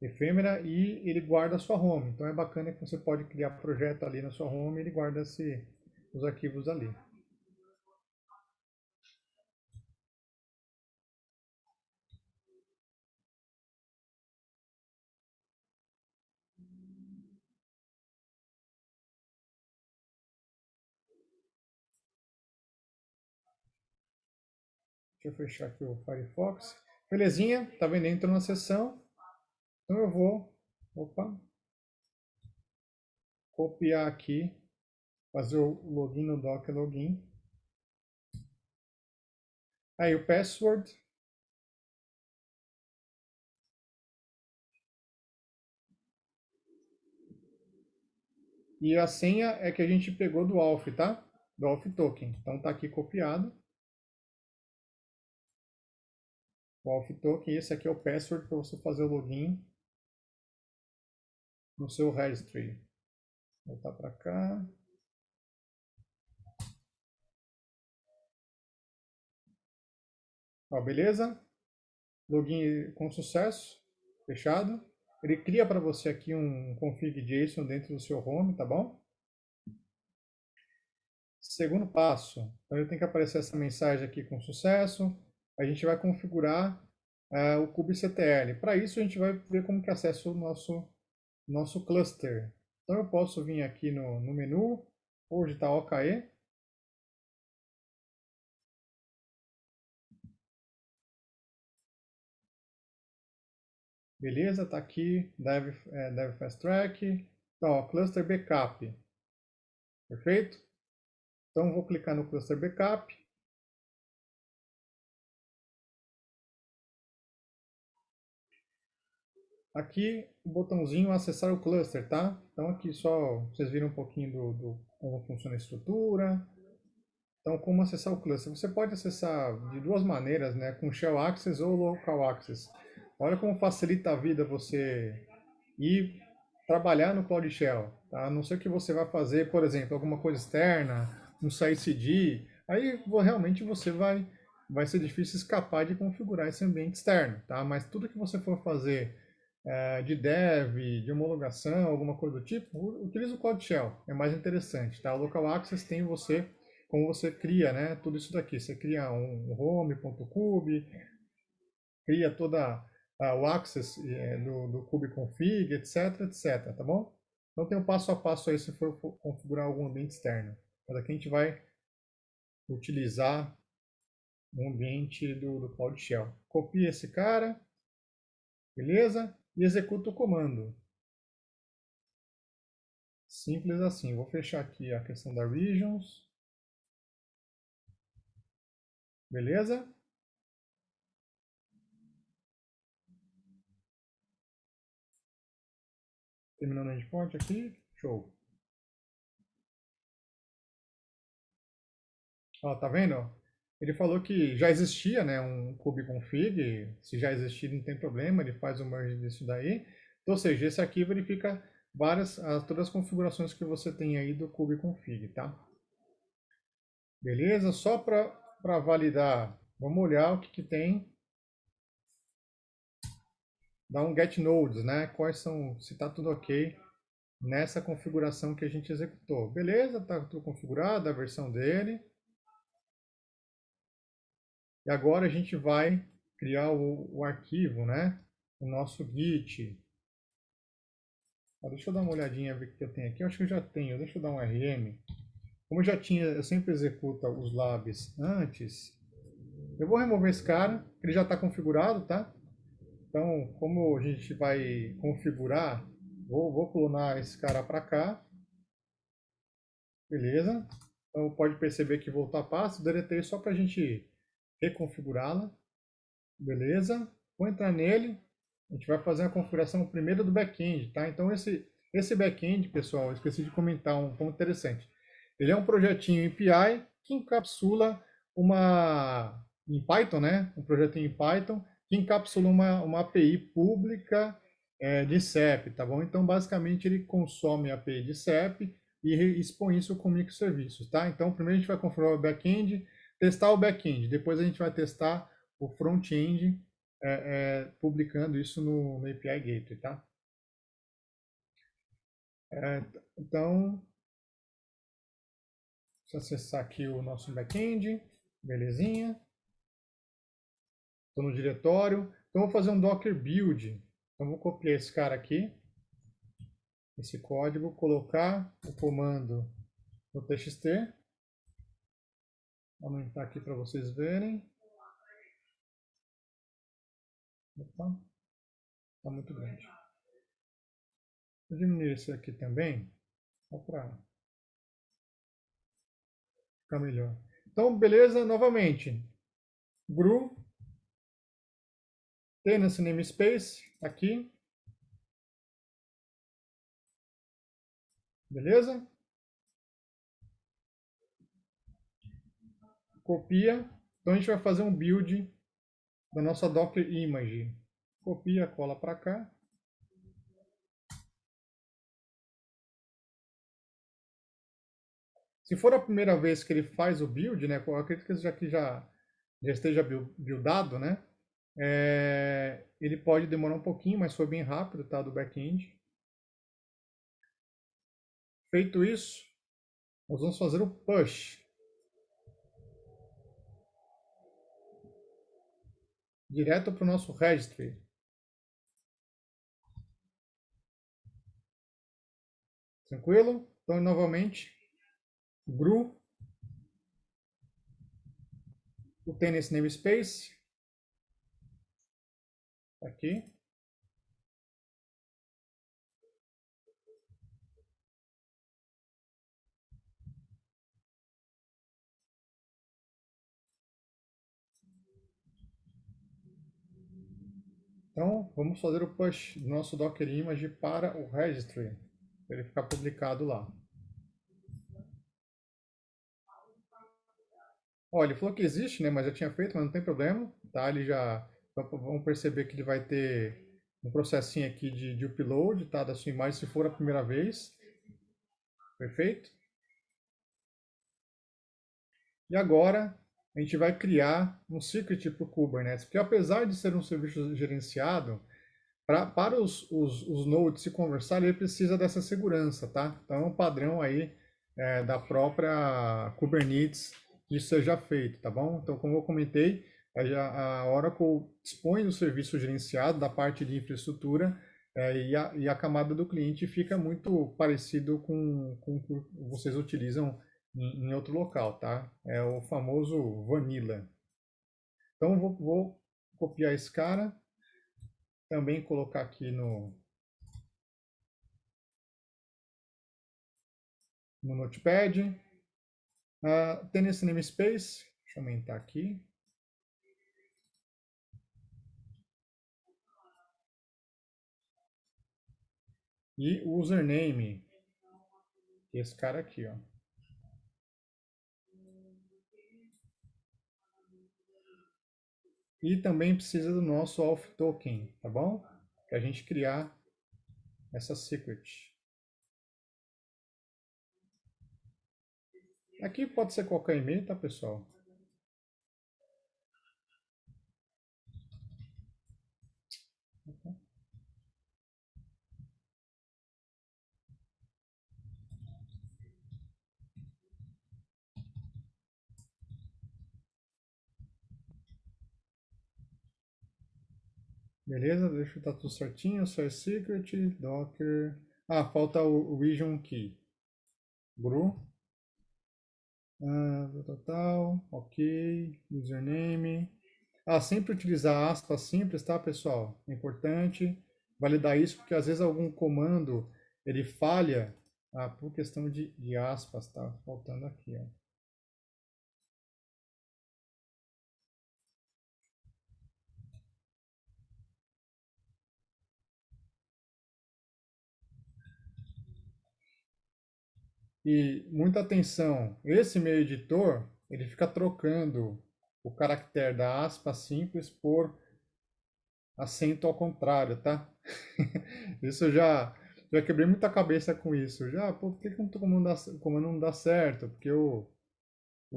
Efêmera, e ele guarda a sua home. Então, é bacana que você pode criar projeto ali na sua home e ele guarda os arquivos ali. Deixa eu fechar aqui o Firefox. Belezinha, tá vendo? Entro na sessão. Então eu vou, copiar aqui, fazer o login no Docker Login. Aí o password. E a senha é que a gente pegou do Alf, tá? Do Alf Token. Então tá aqui copiado. O Alf Token, esse aqui é o password para você fazer o login no seu registry. Vou voltar para cá. Ó, beleza? Login com sucesso. Fechado. Ele cria para você aqui um config JSON dentro do seu home, tá bom? Segundo passo, então ele tem que aparecer essa mensagem aqui com sucesso. A gente vai configurar o kubectl. Para isso a gente vai ver como que acessa o nosso cluster. Então eu posso vir aqui no menu, ou digitar OKE. Beleza, está aqui, Dev Fast Track. Então, ó, Cluster Backup. Perfeito? Então vou clicar no Cluster Backup. Aqui o botãozinho acessar o cluster, tá? Então aqui só vocês viram um pouquinho como funciona a estrutura. Então, como acessar o cluster? Você pode acessar de duas maneiras, né? Com Shell Access ou Local Access. Olha como facilita a vida você ir trabalhar no Cloud Shell, tá? A não ser que você vá fazer, por exemplo, alguma coisa externa, um CI/CD, aí realmente vai ser difícil escapar de configurar esse ambiente externo, tá? Mas tudo que você for fazer de dev, de homologação, alguma coisa do tipo, utilize o Cloud Shell, é mais interessante, tá? O Local Access tem como você cria, né? Tudo isso daqui, você cria um home.cube, cria toda o access do kubeconfig, etc, etc, tá bom? Então tem um passo a passo aí se for configurar algum ambiente externo. Mas aqui a gente vai utilizar o ambiente do Cloud Shell. Copia esse cara, beleza? E executa o comando. Simples assim. Vou fechar aqui a questão da regions. Beleza? Terminando o endpoint aqui. Show. Ó, tá vendo? Ele falou que já existia, né, um kubeconfig. Se já existir, não tem problema. Ele faz o merge disso daí. Então, ou seja, esse aqui verifica todas as configurações que você tem aí do kubeconfig, tá? Beleza? Só para validar, vamos olhar o que tem. Dá um get nodes, né? Quais são, se está tudo ok nessa configuração que a gente executou. Beleza, está tudo configurado, a versão dele. E agora a gente vai criar o arquivo, né? O nosso Git. Deixa eu dar uma olhadinha, ver o que eu tenho aqui. Eu acho que eu já tenho. Deixa eu dar um RM. Como eu sempre executo os labs antes. Eu vou remover esse cara, que ele já está configurado, tá? Então, como a gente vai configurar, vou clonar esse cara para cá. Beleza. Então, pode perceber que voltou a pasta. Deletei só para a gente reconfigurá-la. Beleza. Vou entrar nele. A gente vai fazer a configuração primeiro do back-end, tá? Então, esse back-end, pessoal, eu esqueci de comentar um ponto interessante. Ele é um projetinho API que encapsula em Python, né? Um projetinho em Python que encapsula uma API pública de CEP, tá bom? Então, basicamente, ele consome a API de CEP e expõe isso como microserviços, tá? Então, primeiro a gente vai configurar o back-end, testar o back-end, depois a gente vai testar o front-end publicando isso no API Gateway, tá? Então, se acessar aqui o nosso back-end, belezinha. Estou no diretório. Então, vou fazer um Docker build. Então, vou copiar esse cara aqui, esse código, colocar o comando no txt. Vou aumentar aqui para vocês verem. Opa, está muito grande. Vou diminuir esse aqui também, só para ficar melhor. Então, beleza, novamente. Gru, tenance namespace, aqui. Beleza? Copia. Então, a gente vai fazer um build da nossa Docker Image. Copia, cola para cá. Se for a primeira vez que ele faz o build, né, eu acredito que já esteja buildado, né, ele pode demorar um pouquinho, mas foi bem rápido, tá, do back-end. Feito isso, nós vamos fazer o push. Direto para o nosso registry. Tranquilo? Então, novamente, gru, o tennis namespace, aqui. Então, vamos fazer o push do nosso Docker Image para o registry, para ele ficar publicado lá. Olha, ele falou que existe, né? Mas já tinha feito, mas não tem problema, tá? Ele já... Vamos perceber que ele vai ter um processinho aqui de upload, tá? Da sua imagem, se for a primeira vez. Perfeito? E agora a gente vai criar um secret para o Kubernetes, porque apesar de ser um serviço gerenciado, para os nodes se conversarem, ele precisa dessa segurança, tá? Então é um padrão aí da própria Kubernetes que isso seja feito, tá bom? Então, como eu comentei, a Oracle dispõe do serviço gerenciado da parte de infraestrutura e a camada do cliente fica muito parecido com o que vocês utilizam em outro local, tá? É o famoso Vanilla. Então, eu vou copiar esse cara, também colocar aqui no Notepad. Tem esse namespace, deixa eu aumentar aqui. E o username, que é esse cara aqui, ó. E também precisa do nosso auth token, tá bom? Para a gente criar essa secret. Aqui pode ser qualquer e-mail, tá, pessoal? Beleza, deixa eu estar tudo certinho. Source secret, docker. Falta o region key. Gru. Total, ok. Username. Sempre utilizar aspas simples, tá, pessoal? É importante validar isso, porque às vezes algum comando ele falha por questão de aspas, tá? Faltando aqui, ó. E muita atenção, esse meu editor, ele fica trocando o caractere da aspa simples por acento ao contrário, tá? Isso já quebrei muita cabeça com isso. Por que que o comando não dá certo? Porque o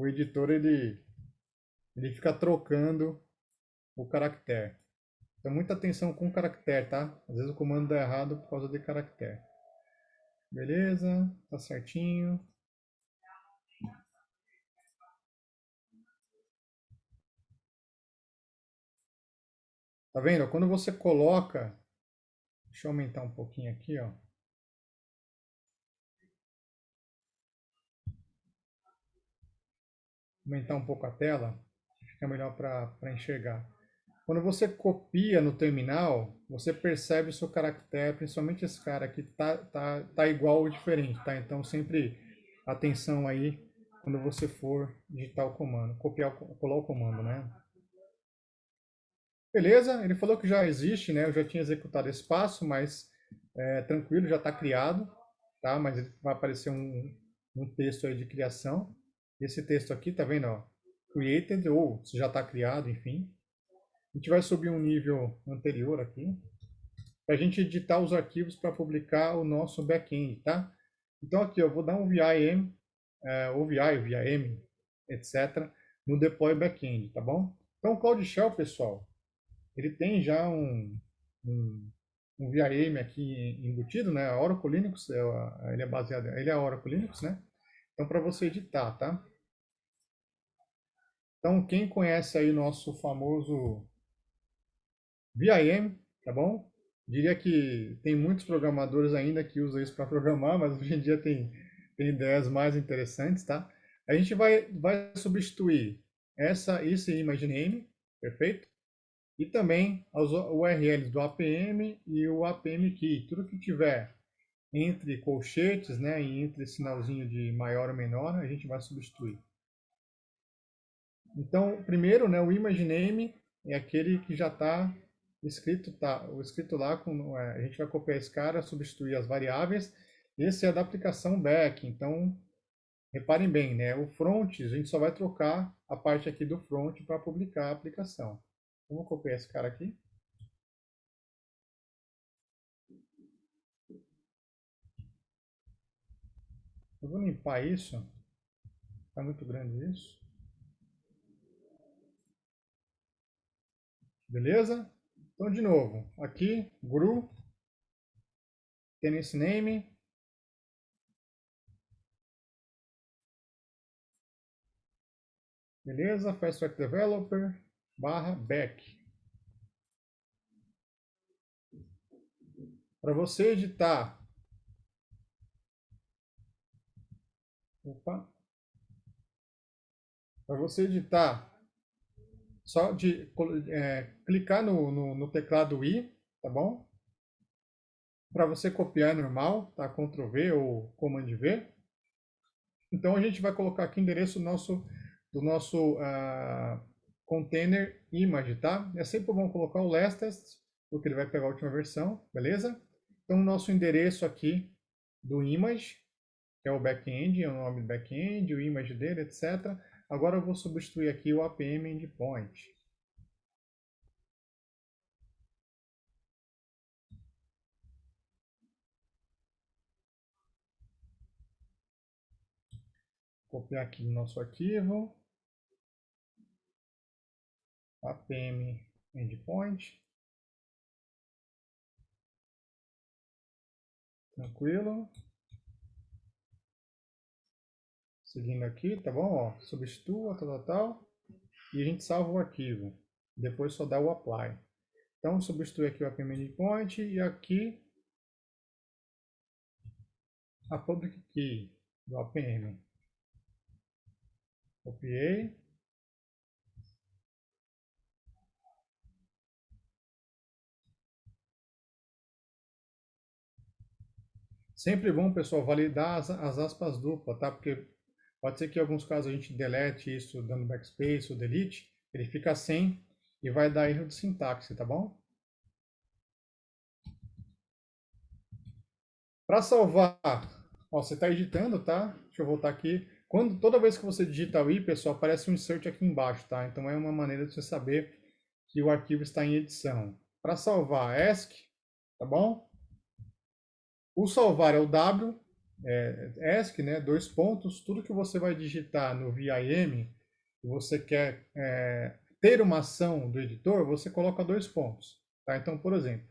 editor, ele fica trocando o caractere. Então, muita atenção com o caractere, tá? Às vezes o comando dá errado por causa de caractere. Beleza, tá certinho. Tá vendo? Quando você coloca... Deixa eu aumentar um pouquinho aqui, ó. Aumentar um pouco a tela, fica melhor para enxergar. Quando você copia no terminal, você percebe o seu caractere, principalmente esse cara aqui, tá igual ou diferente, tá? Então, sempre atenção aí quando você for digitar o comando, colar o comando, né? Beleza, ele falou que já existe, né? Eu já tinha executado esse passo, mas tranquilo, já está criado, tá? Mas vai aparecer um texto aí de criação. Esse texto aqui, tá vendo, ó? Created, ou se já está criado, enfim. A gente vai subir um nível anterior aqui, para a gente editar os arquivos para publicar o nosso back-end, tá? Então aqui eu vou dar um VIM, OVI, VIM, etc., no deploy back-end, tá bom? Então o Cloud Shell, pessoal, ele tem já um VIM aqui embutido, né? A Oracle Linux, ele é baseado, ele é a Oracle Linux, né? Então para você editar, tá? Então quem conhece aí nosso famoso VIM, tá bom? Diria que tem muitos programadores ainda que usam isso para programar, mas hoje em dia tem ideias mais interessantes, tá? A gente vai substituir esse image name, perfeito? E também as URLs do APM e o APM Key. Tudo que tiver entre colchetes, né, e entre sinalzinho de maior ou menor, a gente vai substituir. Então, primeiro, né, o image name é aquele que já está escrito, o escrito lá, a gente vai copiar esse cara, substituir as variáveis. Esse é da aplicação back, então Reparem bem, né? O front, a gente só vai trocar a parte aqui do front para publicar a aplicação. Vamos copiar esse cara aqui. Eu vou limpar isso. Está muito grande isso. Beleza? Então, de novo, aqui, GRU, tennis name. Beleza? Fast Track Developer /back. Para você editar. Opa. Para você editar, só de clicar no teclado I, tá bom? Para você copiar é normal, tá? Ctrl V ou Command V. Então a gente vai colocar aqui o endereço do nosso container image, tá? É sempre bom colocar o latest, porque ele vai pegar a última versão, beleza? Então o nosso endereço aqui do image, que é o backend, é o nome do backend, o image dele, etc. Agora eu vou substituir aqui o APM endpoint. Copiar aqui no nosso arquivo. APM endpoint. Tranquilo. Seguindo aqui, tá bom? Ó, substitua, tal. E a gente salva o arquivo. Depois só dá o apply. Então, substitui aqui o APM endpoint e aqui a public key do APM. Copiei. Sempre bom, pessoal, validar as aspas duplas, tá? Porque pode ser que em alguns casos a gente delete isso dando backspace ou delete, ele fica sem e vai dar erro de sintaxe, tá bom? Para salvar, ó, você está editando, tá? Deixa eu voltar aqui. Toda vez que você digita o i, pessoal, aparece um insert aqui embaixo, tá? Então é uma maneira de você saber que o arquivo está em edição. Para salvar, ESC, tá bom? O salvar é o W, ESC, né? 2 pontos. Tudo que você vai digitar no VIM, e você quer ter uma ação do editor, você coloca 2 pontos, tá? Então, por exemplo,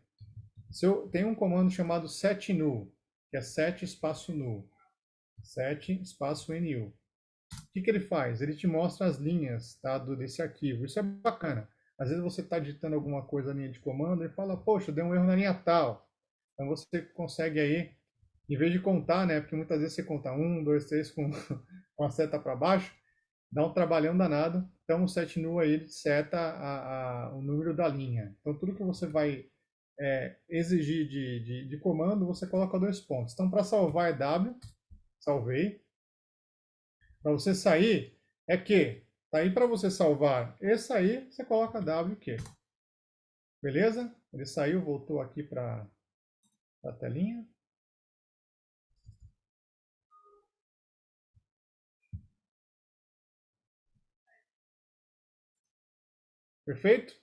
se eu tenho um comando chamado setNull, que é set espaço null, set espaço nu. O que ele faz? Ele te mostra as linhas, tá, desse arquivo. Isso é bacana. Às vezes você está digitando alguma coisa na linha de comando e fala, poxa, deu um erro na linha tal. Então você consegue aí, em vez de contar, né, porque muitas vezes você conta 1, 2, 3 com a seta para baixo, dá um trabalhão danado. Então o setNull aí seta o número da linha. Então tudo que você vai exigir de comando, você coloca 2 pontos. Então, para salvar é W, salvei. Para você sair é Q. Tá aí para você salvar e sair, você coloca W Q. Beleza? Ele saiu, voltou aqui para a telinha. Perfeito?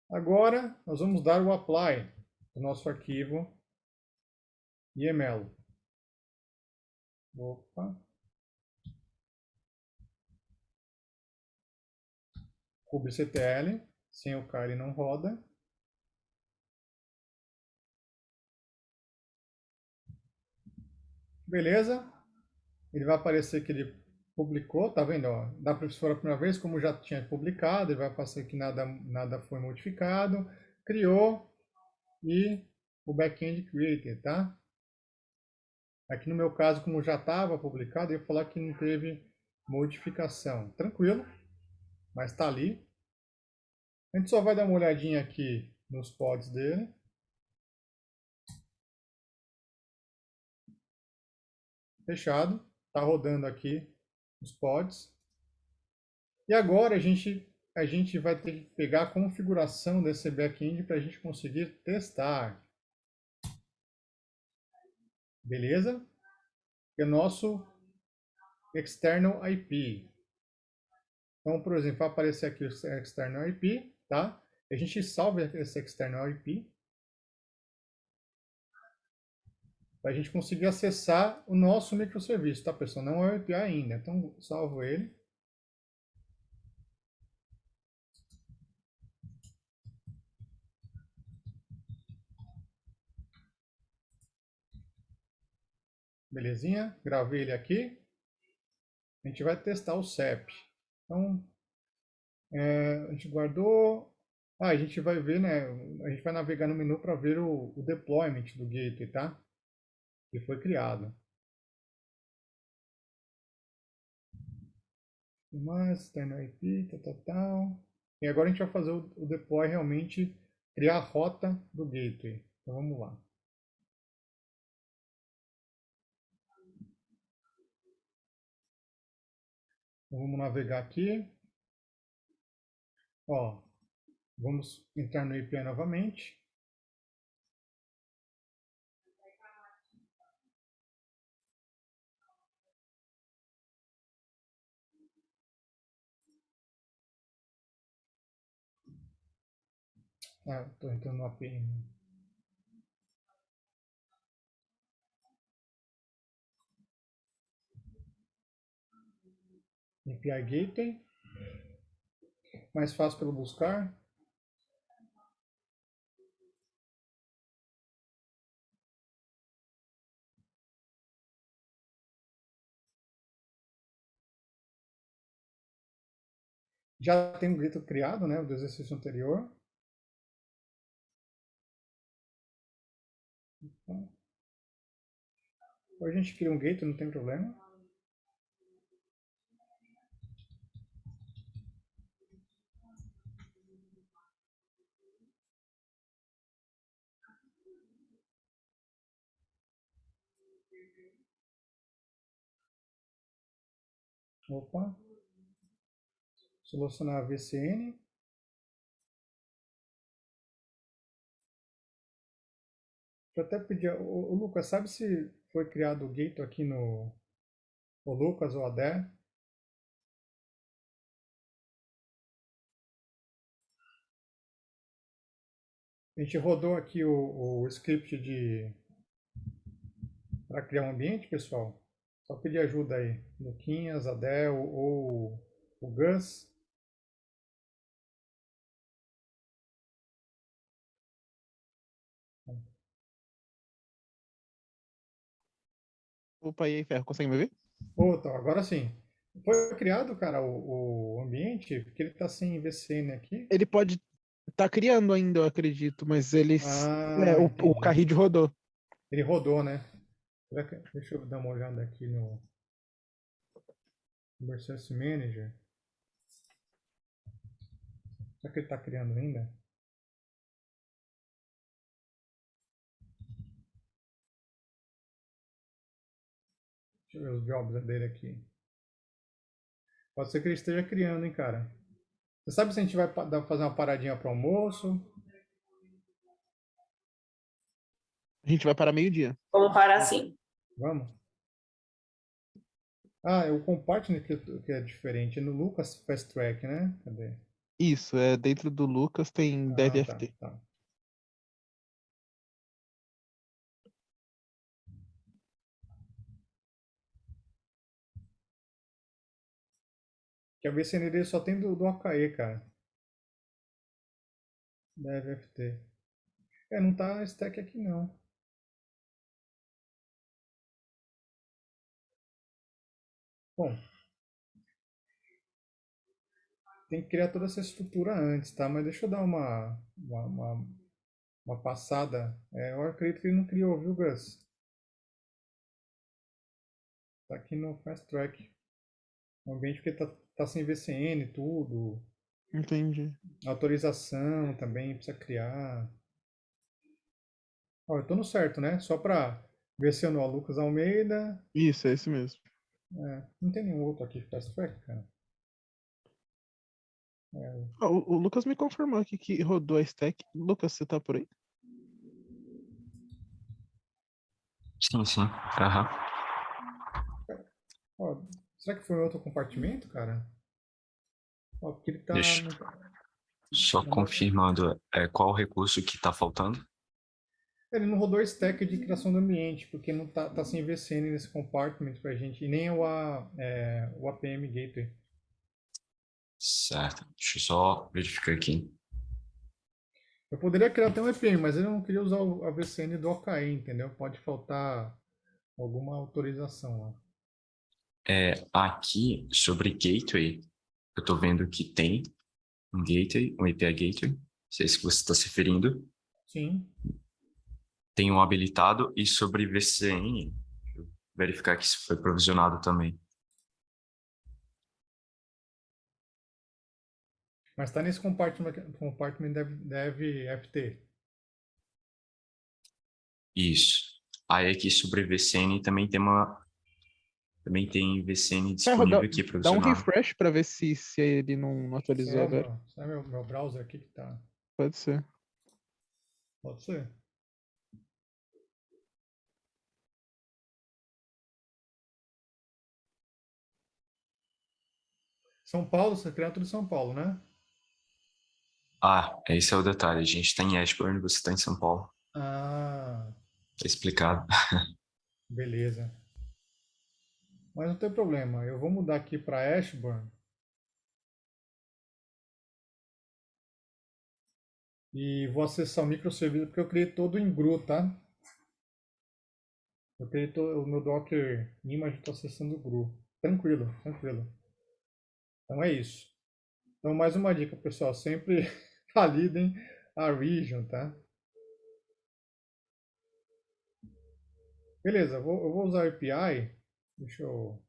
Agora nós vamos dar o apply do nosso arquivo YAML. Opa. kubectl, sem o K ele não roda. Beleza? Ele vai aparecer que ele publicou, tá vendo? Ó, se for a primeira vez, como já tinha publicado, ele vai aparecer que nada foi modificado, criou e o backend created, tá? Aqui no meu caso, como já estava publicado, eu ia falar que não teve modificação. Tranquilo, mas está ali. A gente só vai dar uma olhadinha aqui nos pods dele. Fechado. Está rodando aqui os pods. E agora a gente vai ter que pegar a configuração desse backend para a gente conseguir testar. Beleza? E o nosso external IP. Então, por exemplo, vai aparecer aqui o external IP, tá? A gente salva esse external IP para a gente conseguir acessar o nosso microserviço, tá, pessoal? Não é o API ainda. Então, salvo ele. Belezinha? Gravei ele aqui. A gente vai testar o CEP. Então, a gente guardou. A gente vai ver, né? A gente vai navegar no menu para ver o deployment do gateway, tá? Que foi criado. Mais, external IP, tal. E agora a gente vai fazer o deploy realmente, criar a rota do gateway. Então vamos lá. Então, vamos navegar aqui. Ó, vamos entrar no API novamente. Estou entrando no API. API Gateway. Mais fácil para buscar. Já tem um gateway criado, né? Do exercício anterior. Então, a gente cria um gateway, não tem problema. Opa. Solucionar a VCN. Eu até pedi, o Lucas, sabe se foi criado o gateway aqui no o Lucas ou a Dé? A gente rodou aqui o script para criar um ambiente, pessoal. Só pedir ajuda aí. Luquinhas, Adel ou o Gus. Opa, e aí, Ferro, consegue me ver? Então, agora sim. Foi criado, cara, o ambiente, porque ele está sem VCN aqui. Ele pode estar criando ainda, eu acredito, mas ele. Ah, O entendi. Carrid rodou. Ele rodou, né? Deixa eu dar uma olhada aqui no Resource Manager. Será que ele está criando ainda? Deixa eu ver os jobs dele aqui. Pode ser que ele esteja criando, hein, cara. Você sabe se a gente vai fazer uma paradinha para almoço? A gente vai para meio-dia. Vamos parar assim. Vamos? É o compartment que é diferente. É no Lucas Fast Track, né? Cadê? Isso, dentro do Lucas tem DevFT. Tá. Que a VCN dele só tem do AKE, cara. DevFT. Não tá stack aqui não. Bom, tem que criar toda essa estrutura antes, tá? Mas deixa eu dar uma passada. Eu acredito que ele não criou, viu, Gus? Tá aqui no Fast Track. O ambiente porque tá sem VCN, tudo. Entendi. Autorização também precisa criar. Ó, eu tô no certo, né? Só para ver se eu não, Lucas Almeida. Isso, é esse mesmo. Não tem nenhum outro aqui Fast Track, cara. O Lucas me confirmou aqui que rodou a stack. Lucas, você tá por aí? Sim, sim. Aham. Ó, Será que foi em outro compartimento, cara? Ó, porque ele tá Deixa só no meu... confirmando qual recurso que está faltando. Ele não rodou stack de criação do ambiente, porque não tá sem VCN nesse compartment pra gente, e nem o APM Gateway. Certo. Deixa eu só verificar aqui. Eu poderia criar até um APM, mas eu não queria usar a VCN do OKE, entendeu? Pode faltar alguma autorização lá. Aqui, sobre gateway, eu estou vendo que tem um gateway, um API gateway. Não sei se você está se referindo. Sim. Tem um habilitado. E sobre VCN, deixa eu verificar que isso foi provisionado também. Mas está nesse compartment dev FT. Isso. Aí aqui sobre VCN também tem VCN Ferro, disponível aqui dá um provisionado. refresh pra ver se ele não atualizou agora. Será meu browser aqui que tá... Pode ser. Pode ser. São Paulo, você criou tudo em São Paulo, né? Esse é o detalhe. A gente está em Ashburn, você está em São Paulo. Ah, Tá explicado. beleza. Mas não tem problema. Eu vou mudar aqui para Ashburn. E vou acessar o microserviço, porque eu criei todo em GRU, tá? Eu criei todo, o meu Docker image, estou acessando o GRU. Tranquilo, tranquilo. Então é isso. Então, mais uma dica, pessoal. Sempre validem a region, tá? Beleza, eu vou usar o API. Deixa eu...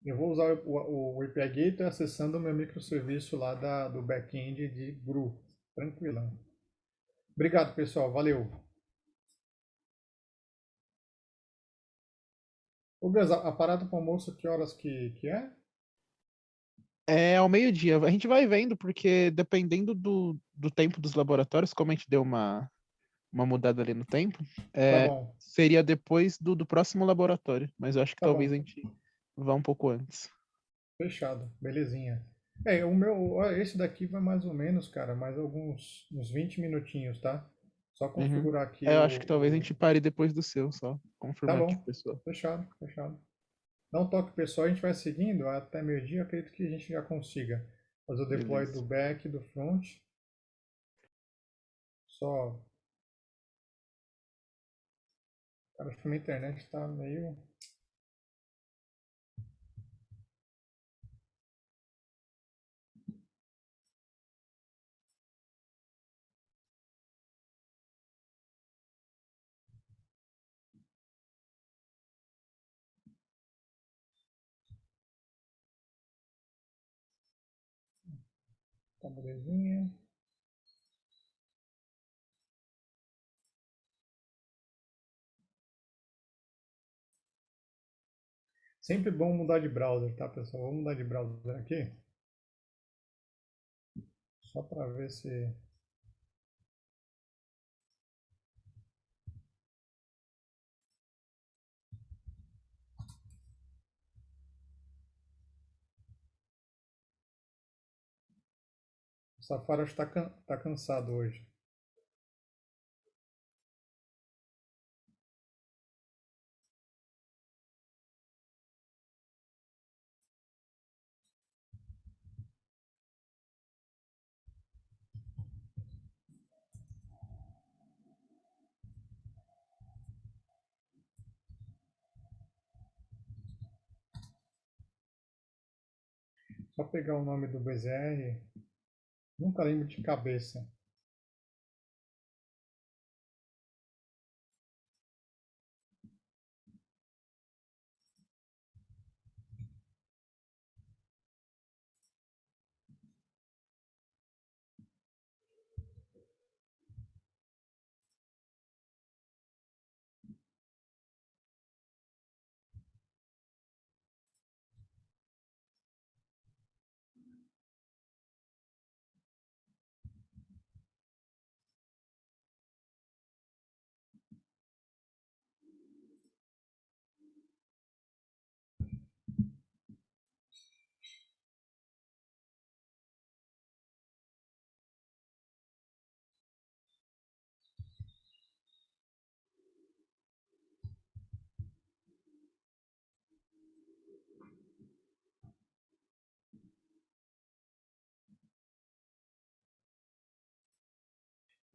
Eu vou usar o API Gateway acessando o meu microserviço lá do back-end de GRU. Tranquilão. Obrigado, pessoal. Valeu. Ô, Gus, a parada para almoço, que horas que é? É ao meio-dia. A gente vai vendo, porque dependendo do tempo dos laboratórios, como a gente deu uma mudada ali no tempo, Tá bom, seria depois do próximo laboratório. Mas eu acho que tá talvez bom. a gente vá um pouco antes. Fechado. Belezinha. O meu, ó, esse daqui vai mais ou menos, cara, mais uns 20 minutinhos, tá? Só Uhum. configurar aqui Eu acho que talvez a gente o... pare depois do seu, só. Tá Confirmar aqui com bom. o pessoal. Fechado, fechado. Dá um toque, pessoal. A gente vai seguindo até meio-dia. Acredito que a gente já consiga fazer o deploy do Beleza. back e do front. Só... Cara, acho que minha internet tá meio... Tá belezinha. Sempre bom mudar de browser, tá, pessoal? Vamos mudar de browser aqui. Só para ver se... O Safari está tá cansado hoje. Só pegar o nome do BZR. Nunca lembro de cabeça.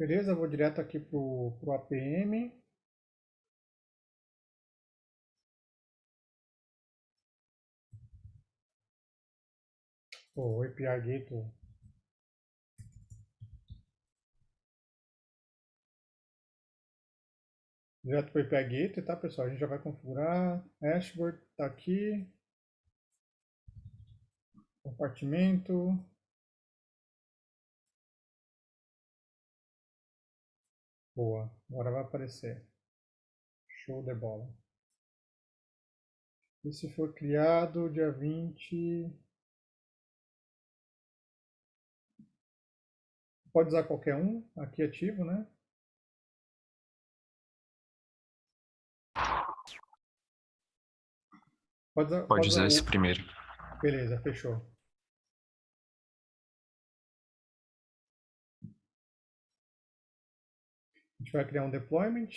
Beleza, vou direto aqui pro APM. O API Gateway. Direto para o API Gateway, tá, pessoal? A gente já vai configurar. Dashboard tá aqui. Compartimento. Boa, agora vai aparecer. Show de bola. Esse foi criado dia 20. Pode usar qualquer um, aqui ativo, né? Pode usar usar esse o. primeiro. Beleza, fechou. A gente vai criar um deployment.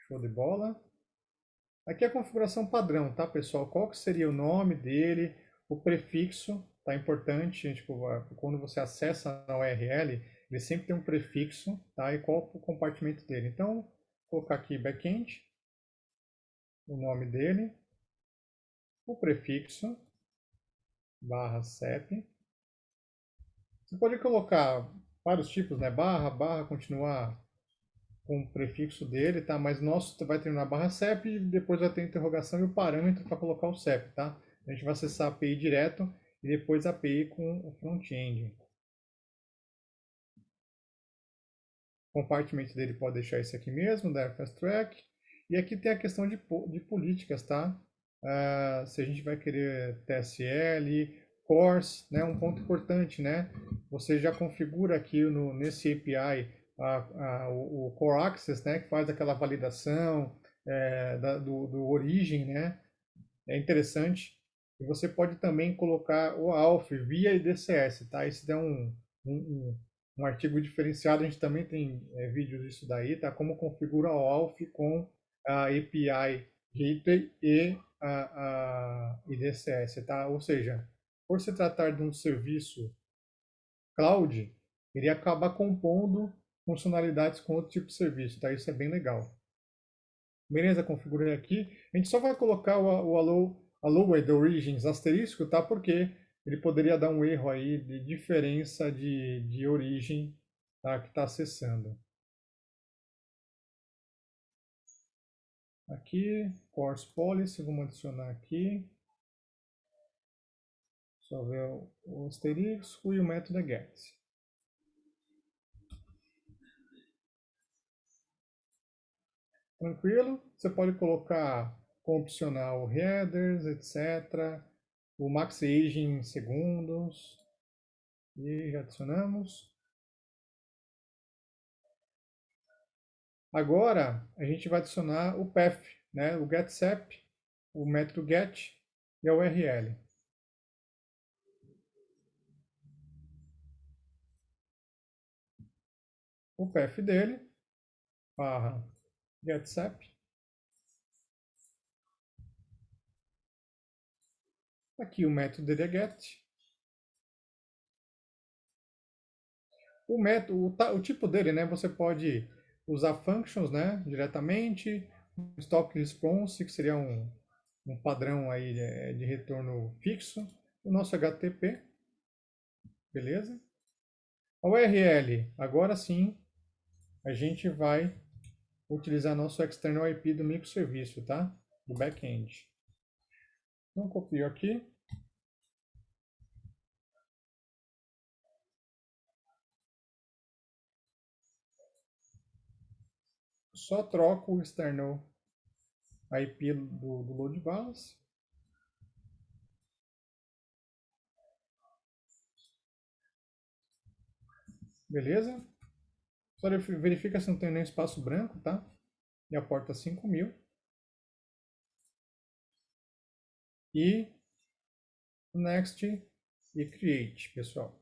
Show de bola. Aqui é a configuração padrão, tá, pessoal? Qual que seria o nome dele, o prefixo, tá importante, tipo, quando você acessa a URL, ele sempre tem um prefixo, tá? E qual o compartimento dele. Então, vou colocar aqui backend, o nome dele, o prefixo, /sep. Você pode colocar vários tipos, né? Barra, continuar com o prefixo dele, tá? Mas nosso vai terminar /sep e depois vai ter interrogação e o parâmetro para colocar o CEP, tá? A gente vai acessar a API direto e depois a API com o front-end. O compartimento dele pode deixar esse aqui mesmo, da Fast Track. E aqui tem a questão de políticas, tá? Se a gente vai querer TSL, CORS, né? Um ponto importante, né? Você já configura aqui nesse API o Core Access, né? Que faz aquela validação do origem, né? É interessante. E você pode também colocar o ALF via IDCS, tá? Isso é um artigo diferenciado, a gente também tem vídeos disso daí, tá? Como configura o ALF com a API Gateway e a IDCS, tá? Ou seja, por se tratar de um serviço cloud, ele acaba compondo funcionalidades com outro tipo de serviço, tá? Isso é bem legal. Beleza, configurei aqui. A gente só vai colocar o allowed origins asterisco, tá? Porque ele poderia dar um erro aí de diferença de origem, tá? Que está acessando. Aqui, course policy, vamos adicionar aqui. Só ver o asterisco e o método get. Tranquilo? Você pode colocar como opcional headers, etc. O max aging em segundos. E já adicionamos. Agora, a gente vai adicionar o path, né? O getSep, o método get e a URL. O path dele, /getSep. Aqui o método dele é get. O tipo dele, né? Você pode usar functions, né? Diretamente. Stock response, que seria um padrão aí de retorno fixo. O nosso HTTP. Beleza? A URL, agora sim, a gente vai utilizar nosso external IP do microserviço, tá? Do back-end. Então, copio aqui. Só troco o external IP do load balance. Beleza? Só verifica se não tem nenhum espaço branco, tá? E a porta 5000. E next e create, pessoal.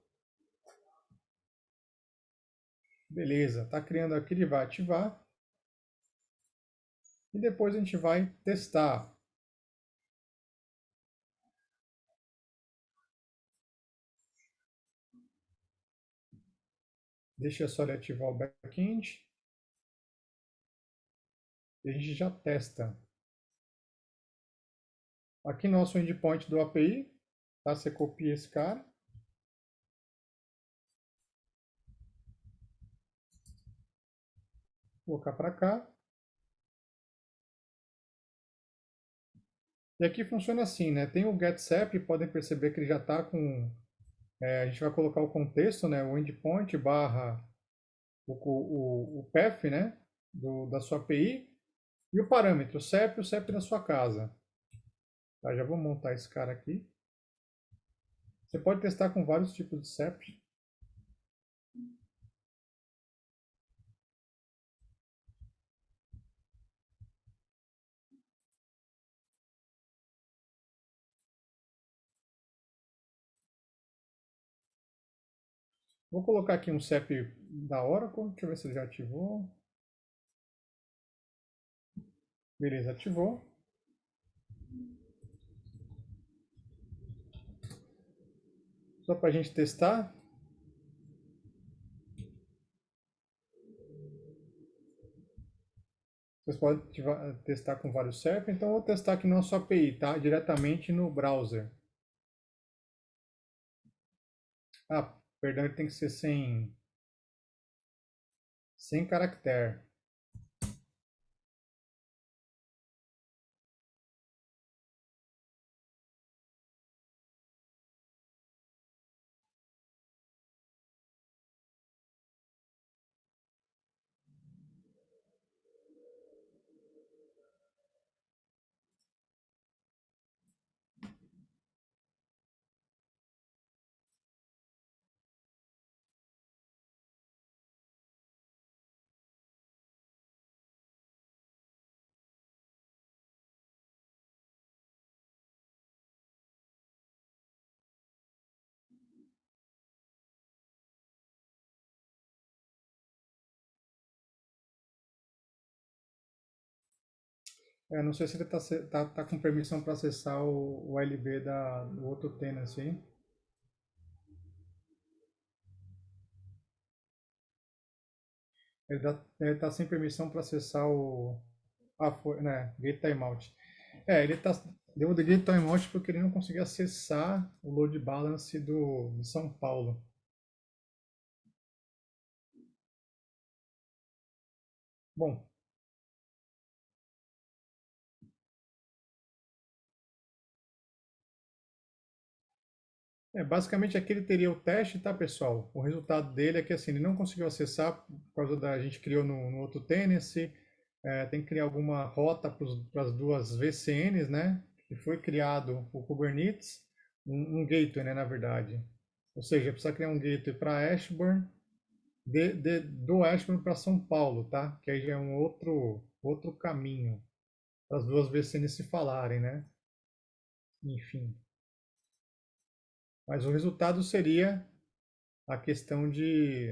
Beleza, tá criando aqui, ele vai ativar. E depois a gente vai testar. Deixa eu só ele ativar o back-end. E a gente já testa. Aqui nosso endpoint do API, tá? Você copia esse cara. Colocar para cá. E aqui funciona assim, né? Tem o getSep, podem perceber que ele já está com... a gente vai colocar o contexto, né? O endpoint barra o path, né? Da sua API. E o parâmetro, o CEP da sua casa. Tá, já vou montar esse cara aqui. Você pode testar com vários tipos de CEP. Vou colocar aqui um CEP da Oracle. Deixa eu ver se ele já ativou. Beleza, ativou. Só para a gente testar. Vocês podem testar com vários CEP. Então, eu vou testar aqui no nosso API, tá? Diretamente no browser. Ah, perdão, ele tem que ser sem caractere. Não sei se ele tá com permissão para acessar o LB do outro tenant, hein? Ele tá sem permissão para acessar o... Ah, foi, né? Gate timeout. Ele deu o gate timeout porque ele não conseguia acessar o load balance de São Paulo. Bom, basicamente aqui ele teria o teste, tá, pessoal? O resultado dele é que assim, ele não conseguiu acessar por causa da... A gente criou no outro tenancy, tem que criar alguma rota para as duas VCNs, né? E foi criado o Kubernetes, um gateway, né, na verdade. Ou seja, precisa criar um gateway para Ashburn, do Ashburn para São Paulo, tá? Que aí já é um outro caminho para as duas VCNs se falarem, né? Enfim. Mas o resultado seria a questão de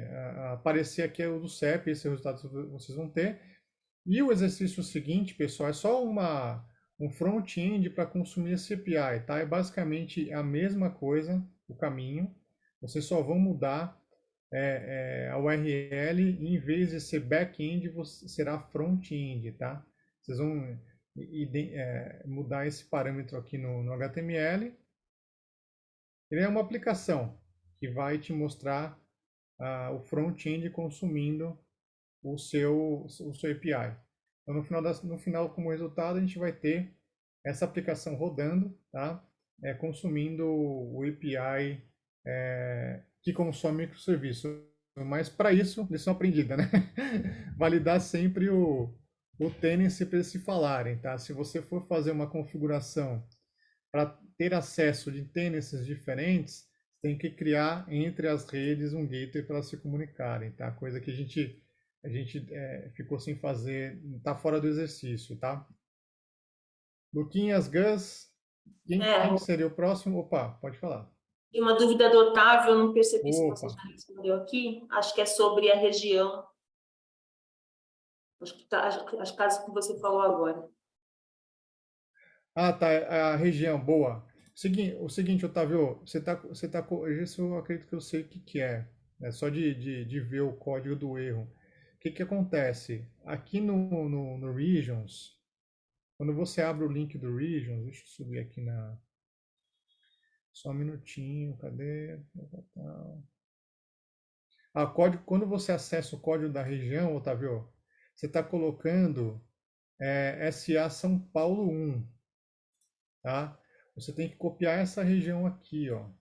aparecer aqui o do CEP, esse resultado vocês vão ter. E o exercício seguinte, pessoal, é só um front-end para consumir esse API, tá? É basicamente a mesma coisa, o caminho. Vocês só vão mudar a URL, e em vez de ser back-end, será front-end, tá? Vocês vão mudar esse parâmetro aqui no HTML. Ele é uma aplicação que vai te mostrar o front-end consumindo o seu API. Então, no final, como resultado, a gente vai ter essa aplicação rodando, tá? Consumindo o API que consome o serviço. Mas para isso, lição aprendida, né? Validar sempre o tenancy para eles se falarem, tá? Se você for fazer uma configuração para ter acesso de tenancies diferentes, tem que criar entre as redes um gateway para se comunicarem, tá? Coisa que a gente ficou sem fazer, tá fora do exercício, tá? Luquinhas, Gus, quem seria o próximo? Opa, pode falar. Tem uma dúvida do Otávio, eu não percebi se você Opa. já respondeu aqui. Acho que é sobre a região. Acho que as casas que você falou agora. Ah, tá, a região, boa. O seguinte, Otávio, isso eu acredito que eu sei o que é. É só de ver o código do erro. O que que acontece? Aqui no Regions, quando você abre o link do Regions, deixa eu subir aqui na... Só um minutinho, cadê? Código, quando você acessa o código da região, Otávio, você está colocando SA São Paulo 1, tá? Você tem que copiar essa região aqui, ó.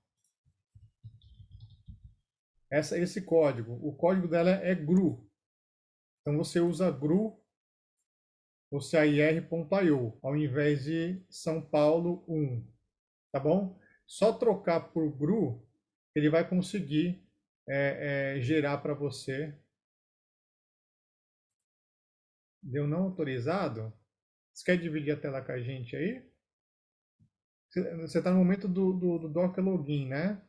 Esse código. O código dela é GRU. Então você usa GRU ou CIR.io ao invés de São Paulo 1, tá bom? Só trocar por GRU, ele vai conseguir gerar para você. Deu não autorizado? Você quer dividir a tela com a gente aí? Você está no momento do Docker Login, né?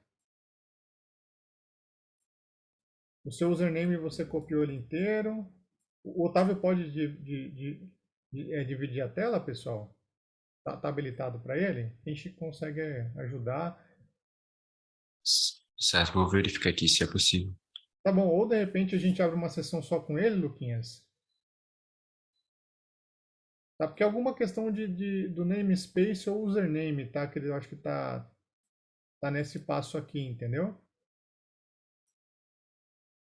O seu username você copiou ele inteiro. O Otávio pode dividir a tela, pessoal? Tá habilitado para ele? A gente consegue ajudar. Certo, vou verificar aqui se é possível. Tá bom, ou de repente a gente abre uma sessão só com ele, Luquinhas? Tá, porque é alguma questão do namespace ou username, tá? Que eu acho que tá nesse passo aqui, entendeu?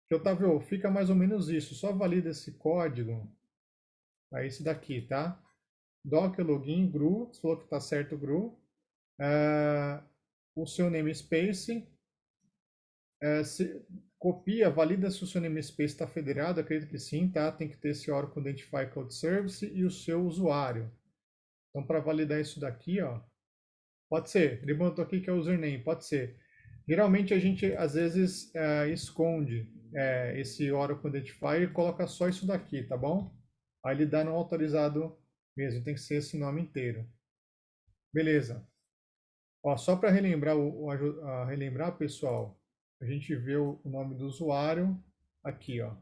Que Otávio, fica mais ou menos isso. Só valida esse código. É esse daqui, tá? Docker login GRU, você falou que tá certo GRU. O seu namespace. Copia, valida se o seu namespace está federado, acredito que sim, tá? Tem que ter esse Oracle Identify Code Service e o seu usuário. Então, para validar isso daqui, ó, pode ser. Ele botou aqui que é o username, pode ser. Geralmente a gente, às vezes, esconde esse Oracle Identify e coloca só isso daqui, tá bom? Aí ele dá não autorizado mesmo, tem que ser esse nome inteiro. Beleza. Ó, só para relembrar, relembrar, pessoal, a gente vê o nome do usuário aqui, ó.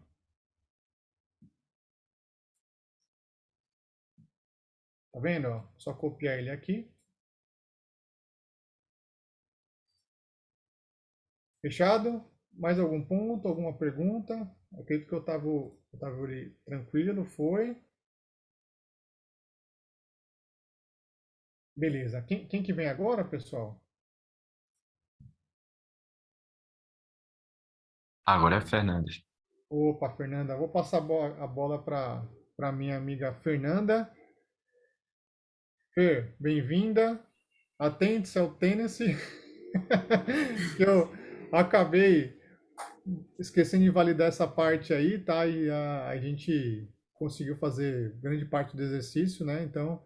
Tá vendo? Ó? Só copiar ele aqui. Fechado? Mais algum ponto, alguma pergunta? Acredito que eu estava ali tranquilo, foi. Beleza. Quem que vem agora, pessoal? Agora é Fernanda. Opa, Fernanda. Vou passar a bola para minha amiga Fernanda. Fer, bem-vinda. Atente-se ao Tennessee. Que eu acabei esquecendo de validar essa parte aí, tá? E a gente conseguiu fazer grande parte do exercício, né? Então,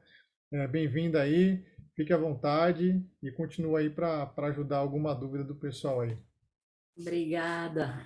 bem-vinda aí, fique à vontade e continua aí para ajudar alguma dúvida do pessoal aí. Obrigada.